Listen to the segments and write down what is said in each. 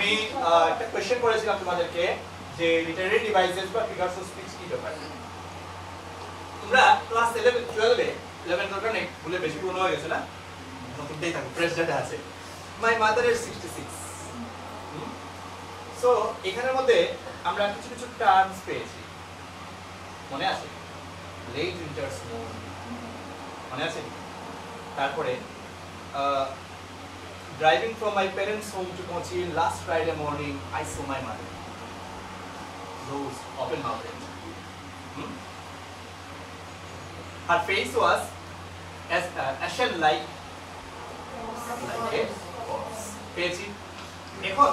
আমি একটা কোশ্চেন করেছিলাম তোমাদেরকে যে লিটারারি ডিভাইসেস বা ফিগারস অফ স্পিচ কি ব্যাপার। তোমরা ক্লাস 11 12 এ 11 দরকার নেই, বলে বেশি পুরনো হয়ে গেছে না, নতুনটাই থাকো, ফ্রেশ ডাটা আছে। My mother is 66। সো এখানের মধ্যে আমরা কিছু কিছু টার্মস পেয়েছি, মনে আছে? লেট উইন্টার স্নো, মনে আছে? তারপরে driving from my parents' home to Kochi last Friday morning, I saw my mother. Rose, open mouthed. Her face was as ashen like a corpse. পেয়েছি। এখন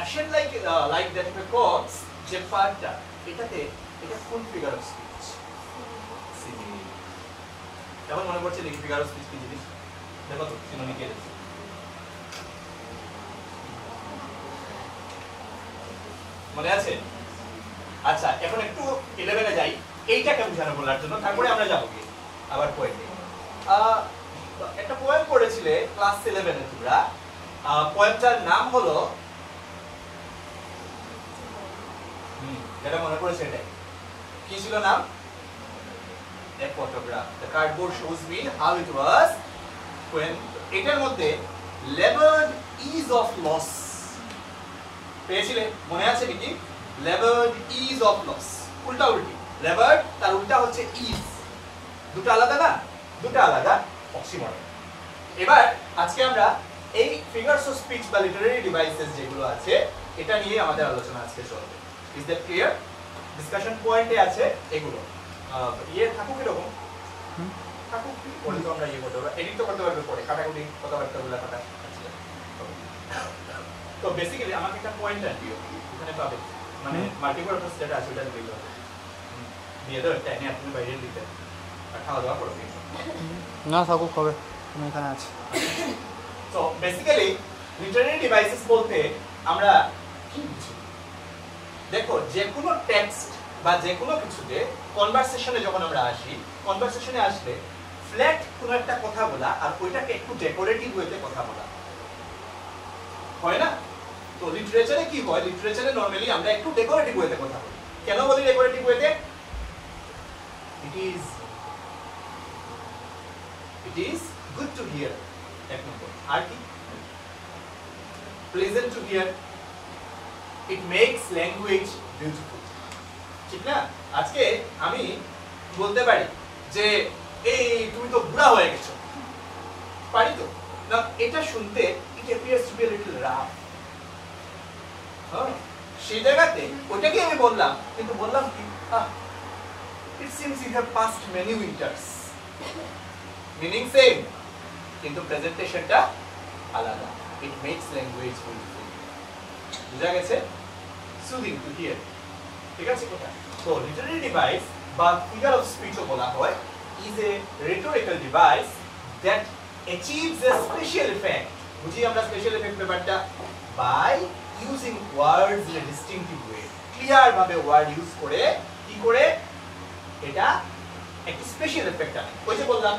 ashen like that of a corpse যে পার্টটা, এটাতে এটা কোন figure of speech? এখন মনে পড়ছে নাকি ফিগার অফ স্পিচ কি জিনিস? দেখো তো সিনোনিম কে দিয়েছে। মনে আছে? আচ্ছা, এখন একটু 11 এ যাই, এইটাকে বোঝানো বলার জন্য, তারপরে আমরা যাবো কি আবার পোয়েমে। একটা পোয়েম পড়েছিলে ক্লাস 11 এ তোমরা। পোয়েমটার নাম হলো, যেটা মনে পড়েছে এটাই, কি ছিল নাম? A photograph. The cardboard shows me how it was when এটার মধ্যে labored ease of loss পেয়েছিলে, মনে আছে নাকি? labored ease of loss, উল্টা উল্টি, labored তার উল্টা হচ্ছে ease, দুটো আলাদা না? দুটো আলাদা অক্সিমরন। এবার আজকে আমরা এই ফিগারস অফ স্পিচ বা লিটারারি ডিভাইসেস যেগুলো আছে এটা নিয়ে আমাদের আলোচনা আজকে চলবে। Is that clear? ডিসকাশন পয়েন্টে আছে এগুলো। ইয়ে থাকুক এরকম থাকুক, পরে তো আমরা ইয়ে করতে পারবো, এডিট তো করতে পারবো পরে, কাটাকুটি কথাবার্তাগুলো কাটা। তো বেসিক্যালি আমাকে একটা পয়েন্টার দিও, এখানে পাবে, মানে মাল্টিপারপাস যেটা আছে ওটা দিতে হবে। দিয়ে দাও, একটা এনে আপনি বাইরে দিতে আর খাওয়া দাওয়া করবে না, থাকুক হবে, তুমি এখানে আছে। তো বেসিক্যালি লিটারারি ডিভাইসেস বলতে আমরা কি বুঝি? দেখো, যে কোনো টেক্সট বা যে কোনো কিছুতে কনভারসেশনে যখন আমরা আসি, কনভারসেশনে আসলে ফ্ল্যাট কোনো একটা কথা বলা আর ওইটাকে একটু ডেকোরেটিভ ওয়েতে কথা বলা হয় না? তো লিটারেচারে কি হয়? লিটারেচারে নরমালি আমরা একটু ডেকোরেটিভ ওয়েতে কথা বলি। কেন বলি ডেকোরেটিভ ওয়েতে? It is good to hear, এক নম্বর। আর কি? Pleasant to hear, it makes language beautiful. ঠিক না? আজকে আমি বলতে পারি যে এই তুমি তো বুড়া হয়ে গেছো, পারি তো না? এটা শুনতে it appears to be a little rough। সেই জায়গাতে ওটাকে আমি বললাম, কিন্তু বললাম কি, it seems you have passed many winters, meaning same, কিন্তু প্রেজেন্টেশনটা আলাদা। it makes language beautiful। বুঝা গেছে? soothing to hear। ঠিক আছে কথা? তো লিটারারি ডিভাইস বা ফিগার অফ স্পিচও বলা হয় is a rhetorical device that achieves a special effect। বুঝি আমরা স্পেশাল এফেক্ট ব্যাপারটা? by using words in a distinctive way, clear ভাবে ওয়ার্ড ইউজ করে কি করে এটা একটা স্পেশাল এফেক্ট আনে। ওই যে বললাম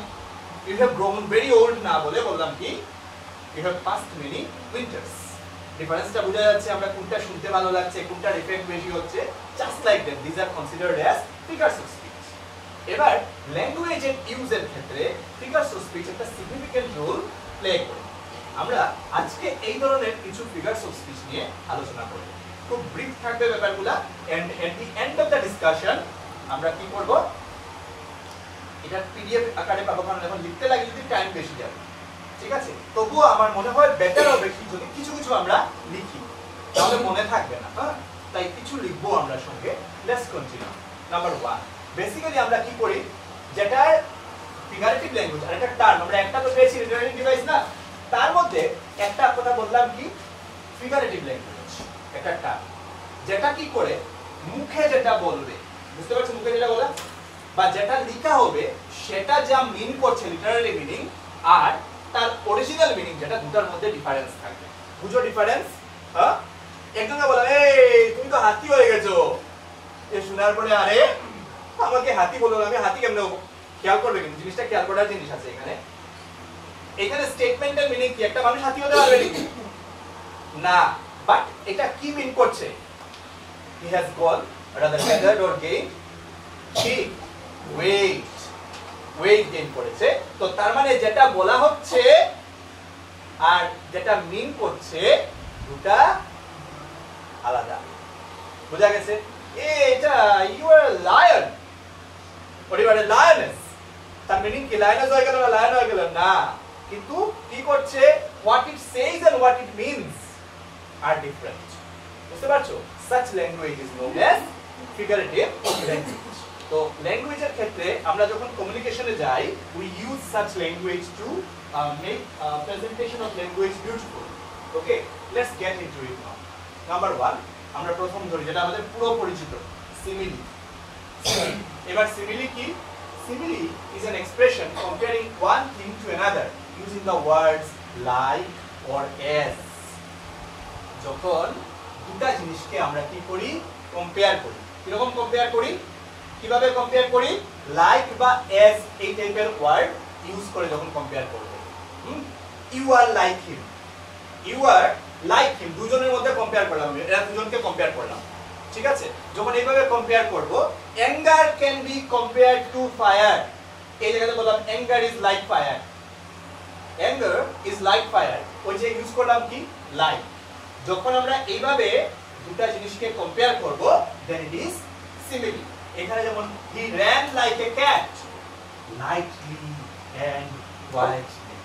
you have grown very old না বলে বললাম কি you have passed many winters। ডিফারেন্সটা বোঝা যাচ্ছে, আমরা কোনটা শুনতে ভালো লাগছে, কোনটার এফেক্ট বেশি হচ্ছে। Just like that this R considered as figures of speech. এবার ল্যাঙ্গুয়েজের ইউজের ক্ষেত্রে ফিগারস অফ স্পিচ একটা সিগনিফিকেন্ট রোল প্লে করে। আমরা আজকে এই ধরনের কিছু ফিগারস অফ স্পিচ নিয়ে আলোচনা করব। খুব ব্রিফ থাকবে ব্যাপারগুলো, and at the end of the discussion আমরা কি করব, এটা পিডিএফ আকারে পাবো, কারণ এখন লিখতে লাগে যদি টাইম বেশি যাবে। ঠিক আছে? তবুও আমার মনে হয় বেটার হবে কি যদি কিছু কিছু আমরা লিখি, তাহলে মনে থাকবে না। হ্যাঁ, তাই কিছু লিখবো আমরা সঙ্গে। Let's continue. নাম্বার 1, বেসিক্যালি আমরা কি করি, যেটা ফিগারেটিভ ল্যাঙ্গুয়েজ আর একটা টার্ম, আমরা একটা তো পেয়েছি লিটারারি ডিভাইস না, তার মধ্যে একটা কথা বললাম কি ফিগারেটিভ ল্যাঙ্গুয়েজ, একটা টার্ম যেটা কি করে মুখে যেটা বলবে, বুঝতে পারছো? মুখে যেটা বলা বা যেটা লেখা হবে সেটা যা মিন করছে লিটারারি মিনিং আর তার অরিজিনাল মিনিং, যেটা দুটার মধ্যে ডিফারেন্স থাকবে। বুঝো ডিফারেন্স? হ্যাঁ, একজনকে বললাম এই তুমি তো হাতি হয়ে গেছো, এ শোনার পরে আরে আমাকে হাতি বললো, আমি হাতি কেমনে হবো? খেয়াল করবে, কিন্তু জিনিসটা খেয়াল করার জিনিস আছে এখানে। এখানে স্টেটমেন্টের মিনিং কি? একটা মানুষ হাতি হতে পারবে নাকি? না। বাট এটা কি মিন করছে? He has gone rather gathered or gained কি ওয়েট গেইন করেছে। তো তার মানে যেটা বলা হচ্ছে আর যেটা মিন করছে দুটা আলাদা। বুঝা গেছে? এটা you are lion, or you are a lioness, তার মিনিং কি লায়নেস হয়ে গেল না লায়ন হয়ে গেল না, কিন্তু কি করছে what it says and what it means are different। বুঝতে পারছো? such language is known as figurative language। তো ল্যাঙ্গুয়েজের ক্ষেত্রে আমরা যখন কমিউনিকেশনে যাই we use such language to make presentation of language beautiful। okay, let's get into it now। number 1 আমরা প্রথম ধরি যেটা আমাদের পুরো পরিচিত simile। এবার simile কি? simile is an expression comparing one thing to another using the words like or as। যখন দুটা জিনিসকে আমরা কি করি? কম্পেয়ার করি। কিরকম কম্পেয়ার করি? কিভাবে কম্পেয়ার করি? লাইক বা as এই টাইপের ওয়ার্ড ইউজ করে যখন কম্পেয়ার করব। You are like him, you are like him, দুজনের মধ্যে কম্পেয়ার করলাম, এরা দুজনকে কম্পেয়ার করলাম, ঠিক আছে? যখন এইভাবে কম্পেয়ার করব, anger can be compared to fire. এই জায়গাতে বললাম anger is like fire, anger is like fire, ওই যে ইউজ করলাম কি? লাইক। যখন আমরা এইভাবে দুটা জিনিসকে কম্পেয়ার করব দেন ইট ইজ সিমিলি। এখানে যেমন হি ran like a cat lightly and quietly,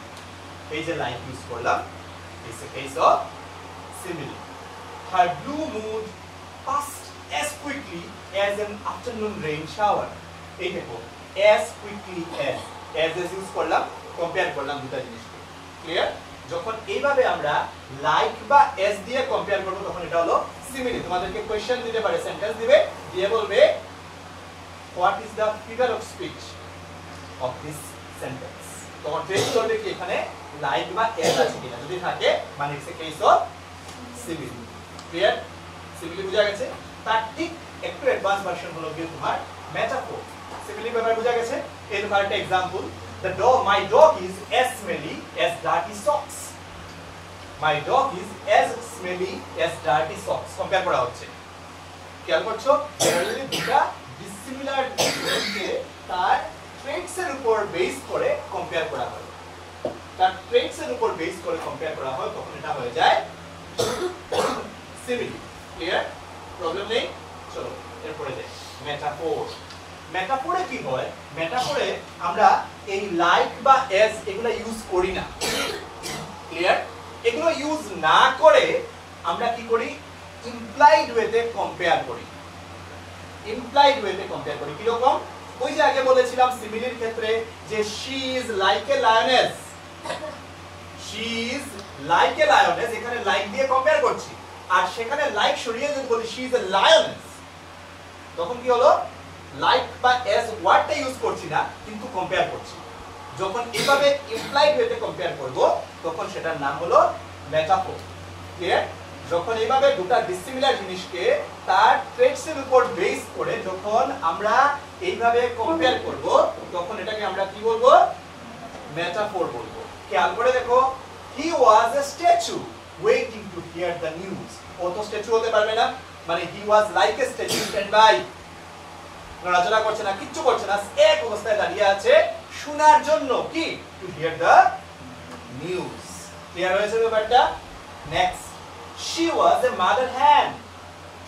এই যে লাইক ইউজ করলাম is a case of simile। her blue mood passed as quickly as an afternoon rain shower। এই দেখো as quickly as ইউজ করলাম, compare করলাম দুটো জিনিসকে। ক্লিয়ার? যখন এইভাবে আমরা লাইক বা as দিয়ে কম্পেয়ার করব তখন এটা হলো সিমিলি। তোমাদেরকে কোশ্চেন দিতে পারে, সেন্টেন্স দিবে, দিয়ে বলবে what is the figure of speech of this sentence। তখন টেস্ট করবে কি এখানে লাইক বা as আছে কিনা, যদি থাকে মানে it's a case of simile। Clear? Simile বুঝা গেছে? তার ঠিক একটু অ্যাডভান্স ভার্সন হলো কি তোমার মেটাফোর। সিমিলি ব্যাপার বুঝা গেছে? এর একটা example, my dog is as smelly as dirty socks। my dog is as smelly as dirty socks compare করা হচ্ছে। খেয়াল করছো? জেনারেলি দুটো ডিসিমিলার জিনিসকে তার ট্রেটস এর উপর বেস করে কম্পেয়ার করা হয়। তার ট্রেটস এর উপর বেস করে কম্পেয়ার করা হয় তখন এটা হয়ে যায় সিমিলি। ক্লিয়ার? প্রবলেম নেই? চলো এরপরে যাই মেটাফোর। মেটাফোরে কি হয়? মেটাফোরে আমরা এই লাইক বা as এগুলা ইউজ করি না। ক্লিয়ার? এগুলো ইউজ না করে আমরা কি করি? ইমপ্লাইড ওয়েতে কম্পেয়ার করি। ইমপ্লাইড ওয়েতে কম্পেয়ার করি কিরকম? ওই যে আগে বলেছিলাম সিমিলির ক্ষেত্রে যে she is like a lioness, she is like a lioness, এখানে লাইক দিয়ে কম্পেয়ার করছি, আর সেখানে লাইক সরিয়ে যদি বলি she is a lioness তখন কি হলো? লাইক বা as ওয়ার্ডটা ইউজ করছি না কিন্তু কম্পেয়ার করছি। যখন এইভাবে ইমপ্লাইড ওয়েতে কম্পেয়ার করব তখন সেটার নাম হলো মেটাফোর। ক্লিয়ার? যখন এইভাবে দুটো ডিসিমিলার জিনিসকে তার ট্রেটস এর উপর বেস করে যখন আমরা এইভাবে কম্পেয়ার করব তখন এটাকে আমরা কি বলবো? মেটাফোর বলবো। খেয়াল করে দেখো, he was a statue waiting to hear the news। ও তো স্ট্যাচু হতে পারবে না, মানে he was like a statue stand by, নড়াচড়া করছে না, কিচ্ছু করছে না, এক অবস্থায় দাঁড়িয়ে আছে শোনার জন্য কি? to hear the news। Clear হয়েছে ব্যাপারটা? Next, she was a mother hen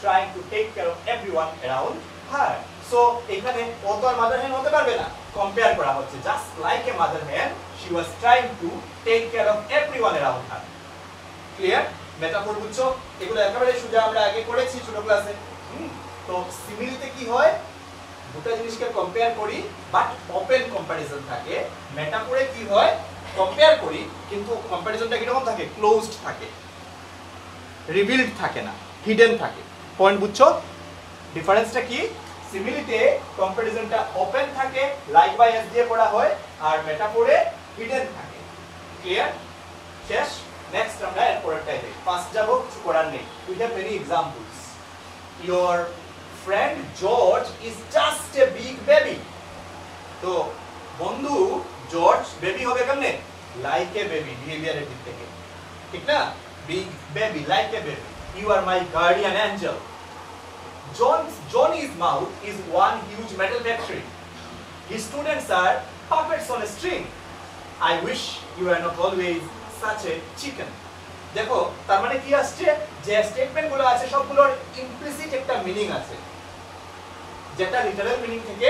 trying to take care of everyone around her। So এখানে ও তো আর মাদার হেন হতে পারবে না, কম্পেয়ার করা হচ্ছে just like a mother hen she was trying to take care of everyone around her। Clear? Metaphor বুঝছো? এগুলো একেবারে সোজা আমরা আগে করেছি ছোট ক্লাসে। তো সিমিলিতে কি হয়? দুটো জিনিসকে কম্পেয়ার করি বাট ওপেন কম্পারিজন থাকে। মেটাফোরে কি হয়? কম্পেয়ার করি কিন্তু কম্পারিজনটা কিরকম থাকে? ক্লোজড থাকে, রিভিলড থাকে না, হিডেন থাকে। পয়েন্ট বুঝছো? ডিফারেন্সটা কি? সিমিলিতে কম্পারিজনটা ওপেন থাকে, লাইক বাই as দিয়ে করা হয়, আর মেটাফোরে হিডেন থাকে। ক্লিয়ার? শেষ? নেক্সট আমরা এর পরেরটাই দেখি। ফার্স্ট যাব, কিছু করার নেই। We have many examples. Your friend George is just a big baby। তো বন্ধু জর্জ বেবি হবে কেমনে? লাইক এ বেবি, বিহেভিয়ারের দিক থেকে, ঠিক না? Big baby, like a baby. you are my guardian angel. Johnny's mouth is one huge metal factory. His students are puppets on a string. I wish you were not always such a chicken. দেখো তার মানে কি আসছে, যে statement গুলো আছে সবগুলোর implicit একটা মিনিং আছে, যেটা লিটারাল মিনিং থেকে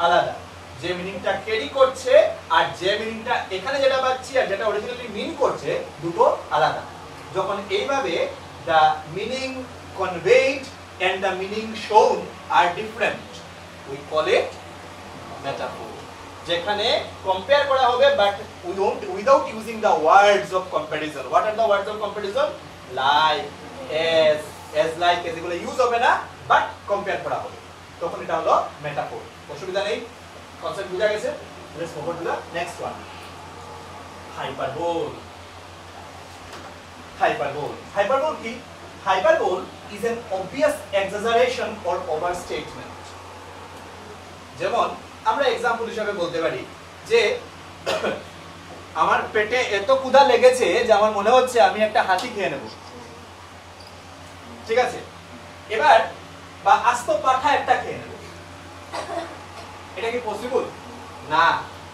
আলাদা। যে মিনিংটা ক্যারি করছে আর যে মিনিংটা এখানে যেটা পাচ্ছি আর যেটা অরিজিনালি মিন করছে দুটো আলাদা। যখন এইভাবে the meaning conveyed and the meaning shown are different, we call it metaphor. যেখানে কম্পেয়ার করা হবে but without using the words of comparison. What are the words of comparison? Like, as like, এগুলো use হবে না, but compare করা হবে, তখন এটা হলো মেটাফোর। অসুবিধা নেই, কনসেপ্ট বুঝা গেছে? Let's move on to the next one. Hyperbole. Hyperbole কি? Hyperbole is an obvious exaggeration or overstatement. যেমন আমরা एग्जांपल হিসেবে বলতে পারি যে আমার পেটে এত ক্ষুধা লেগেছে যে আমার মনে হচ্ছে আমি একটা হাতি খেয়ে নেব, ঠিক আছে? এবার বা আস্ত পাঠা একটা খেয়ে নেব, এটা কি পসিবল? না।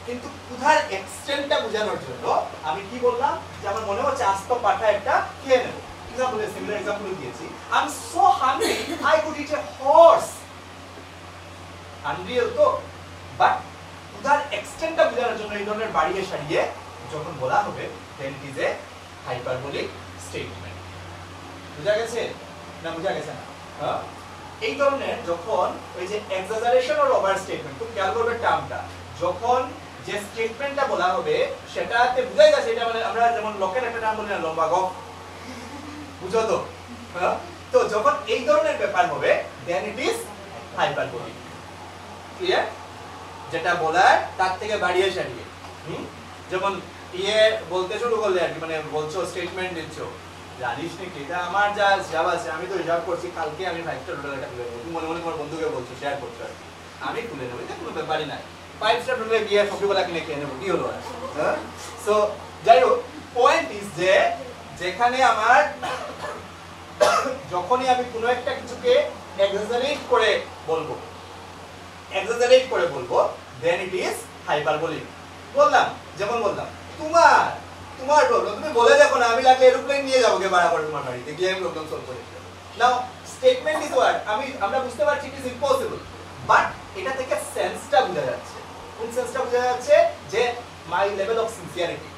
কিন্তু ক্ষুধার এক্সটেন্টটা বোঝানোর জন্য আমি কি বললাম, যে আমার মনে হচ্ছে আস্ত পাঠা একটা খেয়ে নেব। এক্সাম্পল সিমিলার এক্সাম্পল দিয়েছি, I am so hungry I could it A horse. Hungry তো, বাট ক্ষুধার এক্সটেন্টটা বোঝানোর জন্য এই ধরনের বাড়িয়ে সারিয়ে যখন বলা হবে then it is a hyperbolic statement. বুঝা গেছে না? বুঝা গেছে না? হ্যাঁ, এই ধরনের যখন ওই যে এক্সাজারেশন অর ওভার স্টেটমেন্ট, খুব খেয়াল করবে টার্মটা, যখন যে স্টেটমেন্টটা বলা হবে সেটাতে বুঝাই যাচ্ছে, এটা মানে আমরা যেমন লোকের একটা নাম বলি না, লম্বা গপ, বুঝো তো? হ্যাঁ, তো যখন এই ধরনের ব্যাপার হবে then it is hyperbolic. Clear? যেটা বলার তার থেকে বাড়িয়ে সারিয়ে, যেমন ইয়ে বলতে শুরু করলে আর কি, মানে বলছো স্টেটমেন্ট দিচ্ছ, জানিস নাকি এটা আমার যা হিসাব আছে আমি তো হিসাব করছি, কালকে আমি 5 স্টার হোটেল একটা খুলে নেবো, মনে মনে তোমার বন্ধুকে বলছো, শেয়ার করছো আর কি, আমি খুলে নেবো, এটা কোনো ব্যাপারই নাই, 5 স্টার হোটেলে গিয়ে সবজিগুলা কিনে খেয়ে নেবো, কি হলো? হ্যাঁ, সো যাই হোক, পয়েন্ট ইজ যে যেখানে আমার যখনই আমি কোনো একটা কিছুকে এক্সাজারেট করে বলবো, দেন ইট ইজ হাইপারবোলিক। বললাম, যেমন বললাম তোমার প্রবলেম তুমি বলে দেখো না, আমি লাগলে এরোপ্লেন নিয়ে যাবো গে বাড়াবো তোমার বাড়িতে গিয়ে আমি প্রবলেম সলভ করে দেব। নাও স্টেটমেন্ট ইজ ওয়ার্ড, আমরা বুঝতে পারছি ইট ইজ ইম্পসিবল, বাট এটা থেকে সেন্সটা বোঝা যাচ্ছে। কোন সেন্সটা বোঝা যাচ্ছে? যে মাই লেভেল অফ সিনসিয়ারিটি।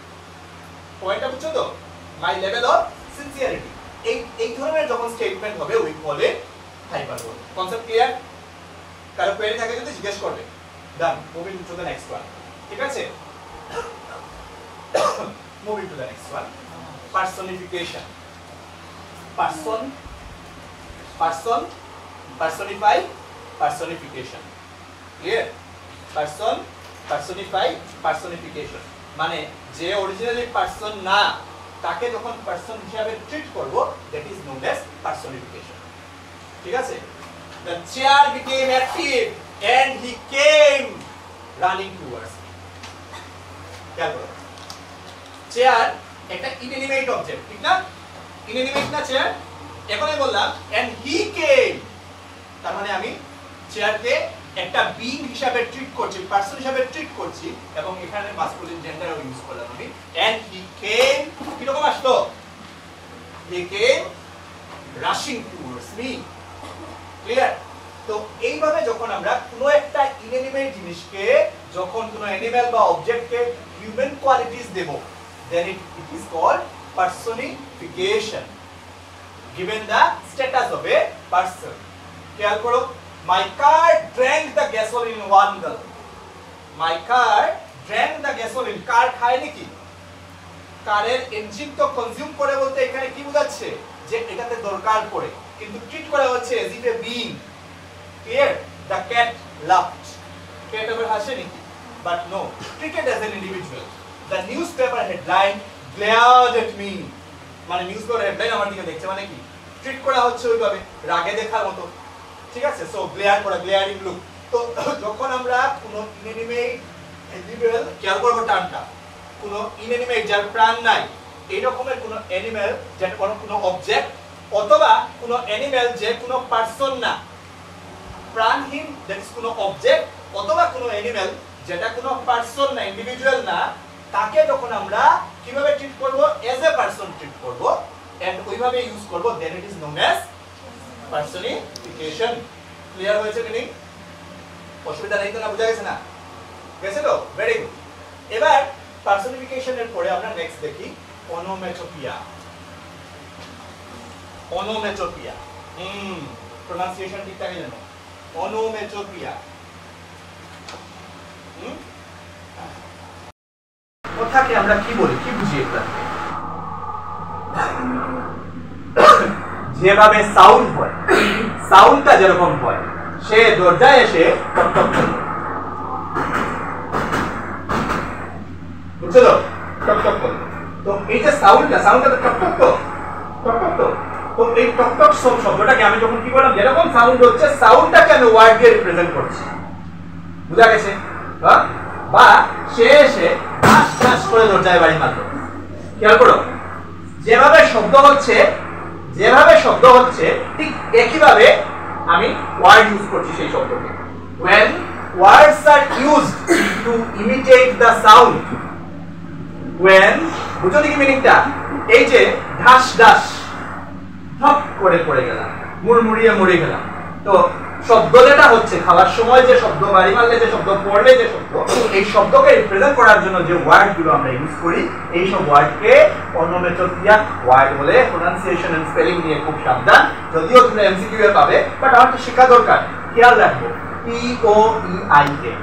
পয়েন্টটা বুঝছো তো? মাই লেভেল অফ সিনসিয়ারিটি, এই ধরনের যখন স্টেটমেন্ট হবে we call it hyperbole. Concept clear? কারো কোয়েরি থাকে যদি জিজ্ঞেস করবে। Done, moving to the next one. ঠিক আছে, moving to the next one. Personification. Personify, personification. Clear? Personify, personification. মানে যে অরিজিনালি পারসন না তাকে যখন পারসন হিসেবে ট্রিট করব, that is known as personification. ঠিক আছে? The chair became active and he came running towards me. খেয়াল করো, চেয়ার একটা ইনএনিমেট অবজেক্ট, ঠিক না? ইনএনিমেট না চেয়ার? এখন আমি বললাম and he came, তার মানে আমি চেয়ারকে একটা বিং হিসাবে ট্রিট করছি, পারসন হিসাবে ট্রিট করছি, এবং এখানে মাস্কুলিন জেন্ডারও ইউজ করলাম আমি। and he came, কি রকম আসলো? he came rushing towards me. Clear? তো এইভাবে যখন আমরা কোনো একটা ইনএনিমেট জিনিসকে, যখন কোনো অ্যানিমাল বা অবজেক্টকে হিউম্যান কোয়ালিটিস দেব, then it is called personification, given the status of a person. খেয়াল করো, my car drank the gasoline in one gulp. my car drank the gasoline, কার খায় নাকি? কারের ইঞ্জিন তো কনজিউম করে বলতে এখানে কি বোঝাচ্ছে? যে এটাতে দরকার পড়ে, কিন্তু ট্রিট করা হচ্ছে as if a being. Clear? The cat laughed. cat আবার হাসে নাকি? But no, treated as an individual. The newspaper headline glared at me. মানে নিউজপেপার হেডলাইন আমার দিকে দেখছে, মানে কি ট্রিট করা হচ্ছে ওইভাবে রাগে দেখার মতো। ঠিক আছে, সো গ্লেয়ার করা, গ্লেয়ারিং লুক। তো যখন আমরা কোনো ইনএনিমেট অ্যানিমেল, খেয়াল করব টার্মটা, কোনো ইনএনিমেট যার প্রাণ নাই, এই রকমের কোনো অ্যানিমেল, যার কোনো অবজেক্ট অথবা কোনো অ্যানিমেল যে কোনো পারসন না, প্রাণহীন দ্যাট ইজ কোনো অবজেক্ট, অথবা কোনো অ্যানিমেল যেটা কোনো পারসন না, ইন্ডিভিজুয়াল না, তাকে যখন আমরা কিভাবে ট্রিট করব, এজ এ পারসন ট্রিট করব এন্ড ওইভাবে ইউজ করব, then it is known as personification. Clear হয়েছে কি নেই? অসুবিধা নেই তো? না বুঝা গেছে? না গেছে তো? Very good. এবার পারসনিফিকেশনের পরে আমরা নেক্সট দেখি অনোমেটোপিয়া। অনোমেটোপিয়া, প্রোনাউন্সিয়েশন ঠিকঠাক জানো? অনোমেটোপিয়া। কথাকে আমরা কি বলি, কি বুঝি এটা? যেভাবে সাউন্ড হয়, সাউন্ডটা যেরকম হয়, সে দরজায় এসে টক টক করে, বুঝছো তো? টক টক করে। তো এই যে সাউন্ডটা তো টক টক তো, টক টক তো। তো এই টক টক শব্দটাকে আমি যখন কি বললাম, যেরকম সাউন্ড হচ্ছে, সাউন্ডটাকে আমি ওয়ার্ড দিয়ে রিপ্রেজেন্ট করছি। বুঝা গেছে? হ্যাঁ? বা সে এসে ঠাস ঠাস করে দরজায় বাড়ি মারলো। খেয়াল করো, যেভাবে শব্দ হচ্ছে ঠিক একইভাবে আমি ওয়ার্ড ইউজ করছি সেই শব্দকে। when words are used to imitate the sound, when, বুঝো কি মিনিংটা? এই যে ঢাস ঢাস, ঠক করে পড়ে গেলাম, মুড়মুড়িয়ে মরে গেলাম, তো শব্দ যেটা হচ্ছে, খাওয়ার সময় যে শব্দ, বাড়ি মারলে যে শব্দ, পড়লে যে শব্দ, এই শব্দকে রিপ্রেজেন্ট করার জন্য যে ওয়ার্ডগুলো আমরা ইউজ করি, এই সব ওয়ার্ডকে অনোমেটোপিয়া ওয়ার্ড বলে। প্রোনাউন্সিয়েশন এন্ড স্পেলিং নিয়ে খুব সাবধান, যদিও তুমি এমসিকিউ এ পাবে, বাট আমার তো শেখা দরকার। খেয়াল রাখবো, P O E I A,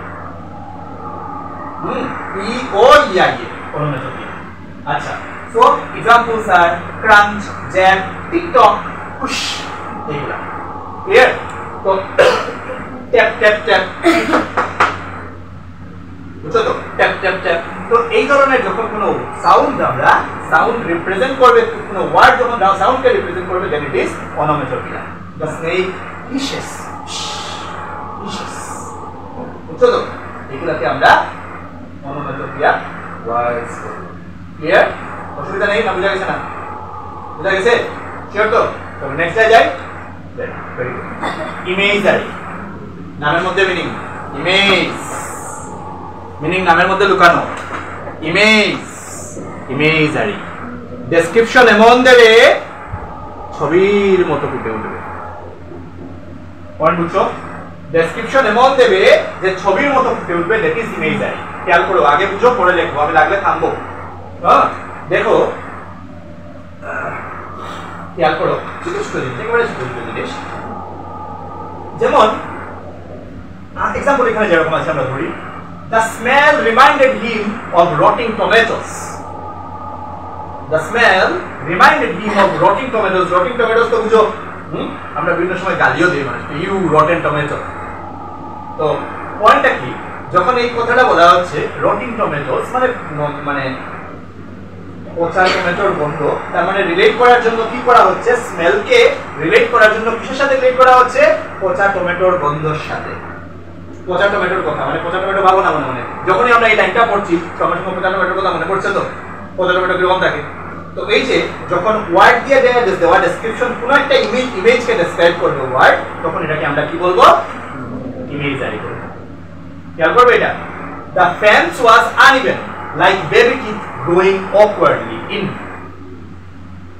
P O E I A, onomatopoeia. আচ্ছা, সো এক্সাম্পলস আর ক্রাঞ্চ, জ্যাম, টিকটক, পুশ, এগুলা। ক্লিয়ার? তো ট্যাপ ট্যাপ ট্যাপ, বুঝছো তো? Tap tap tap. তো এই ধরনের যখন কোনো সাউন্ড, আমরা সাউন্ড রিপ্রেজেন্ট করবে, কোনো ওয়ার্ড যখন সাউন্ডকে রিপ্রেজেন্ট করবে, দেন ইট ইজ অনোমেটোপিয়া। দ্য স্নেক হিসেস, হিসেস, বুঝছো তো? এগুলাকে আমরা অনোমেটোপিয়া ওয়ার্ডস বলি। ক্লিয়ার? অসুবিধা নেই? না বুঝা গেছে? না বুঝা গেছে? শিওর তো? তবে নেক্সট যাই। ইমেজারি, নামের মধ্যে মিনিং, ইমেজ, মিনিং নামের মধ্যে লুকানো। Image, imagery. ডেসক্রিপশন এমন দেবে, ছবির মতো ফুটে উঠবে। পয়েন্ট বুঝছো? ডেসক্রিপশন এমন দেবে যে ছবির মতো ফুটে উঠবে, দ্যাট ইজ ইমেজারি। খেয়াল করো, আগে বুঝো, পরে লেখো, আমি লাগলে থামবো। হ্যাঁ, দেখো, খেয়াল করো, ছোট ছোট জিনিস, একেবারে ছোট ছোট জিনিস। যেমন এক্সাম্পল এখানে যেরকম আছে আমরা ধরি, the smell reminded him of rotting tomatoes. The smell reminded him of rotting tomatoes. Rotting tomatoes তো বুঝো, আমরা বিভিন্ন সময় গালিও দিই মানুষকে, ইউ রটেন টমেটো। তো পয়েন্টটা কি, যখন এই কথাটা বলা হচ্ছে রটিং টমেটোস, মানে পচা টমেটোর গন্ধ, তার মানে রিলেট করার জন্য কি করা হচ্ছে, স্মেলকে রিলেট করার জন্য কিসের সাথে রিলেট করা হচ্ছে, পচা টমেটোর গন্ধের সাথে। পচা টমেটোর কথা, মানে পচা টমেটো ভাবো না মনে মনে, যখনই আমরা এই লাইনটা পড়ছি সঙ্গে সঙ্গে পচা টমেটোর কথা মনে পড়ছে তো? পচা টমেটো কিরকম থাকে? তো এই যে যখন ওয়ার্ড দিয়ে দেওয়া ডেসক্রিপশন কোনো একটা ইমেজকে ডেসক্রাইব করবে ওয়ার্ড, তখন এটাকে আমরা কি বলবো, ইমেজারি বলবো। খেয়াল করবে এটা, the fence was uneven like baby teeth growing awkwardly in.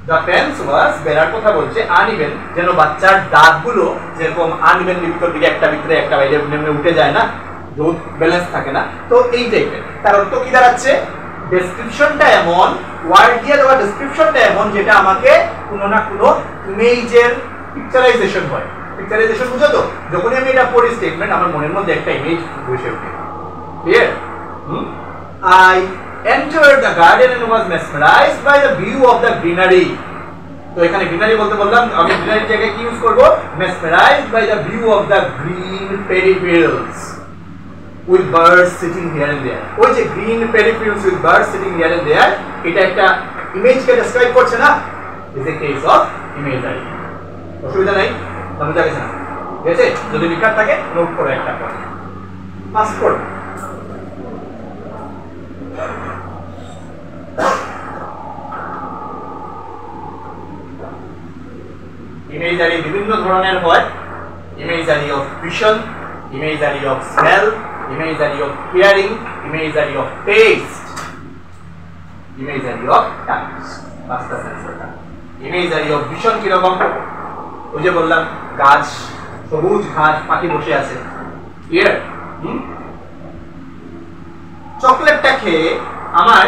The fence was, বেড়ার কথা বলছে, uneven, যেন বাচ্চার দাঁতগুলো যেরকম uneven ভিতর দিকে একটা ভিতরে একটা বাইরে নেমে উঠে যায় না, রোদ ব্যালেন্স থাকে না, তো এই টাইপের। তার অর্থ কি দাঁড়াচ্ছে, ডেসক্রিপশনটা এমন, ওয়ার্ড দিয়ে দেওয়া ডেসক্রিপশনটা এমন যেটা আমাকে কোনো না কোনো ইমেজের পিকচারাইজেশন হয়। পিকচারাইজেশন বুঝো তো? যখনই আমি এটা পড়ি স্টেটমেন্ট, আমার মনের মধ্যে একটা ইমেজ বসে ওঠে। Clear? I entered the garden and was mesmerized by the view of the greenery. তো এখানে গ্রিনারি বলতে বললাম, আমি গ্রিনারির জায়গায় কি ইউজ করব, mesmerized by the view of the green paddy fields with birds sitting here and there. ওই যে green paddy fields with birds sitting here and there, এটা একটা ইমেজকে ডেসক্রাইব করছে না, is a case of imagery. অসুবিধা নাই? না বুঝা গেছে? না গেছে? যদি লিখার থাকে নোট করো একটা পয়েন্ট, পাসপোর্ট। ইমেজারি বিভিন্ন ধরনের হয়, imagery of vision, imagery of smell, imagery of hearing, imagery of taste, imagery of touch, পাঁচটা sense organ. Imagery of vision কি রকম? ওই যে বললাম গাছ, সবুজ ঘাস, পাখি বসে আছে, ক্লিয়ার? চকলেটটা খেয়ে আমার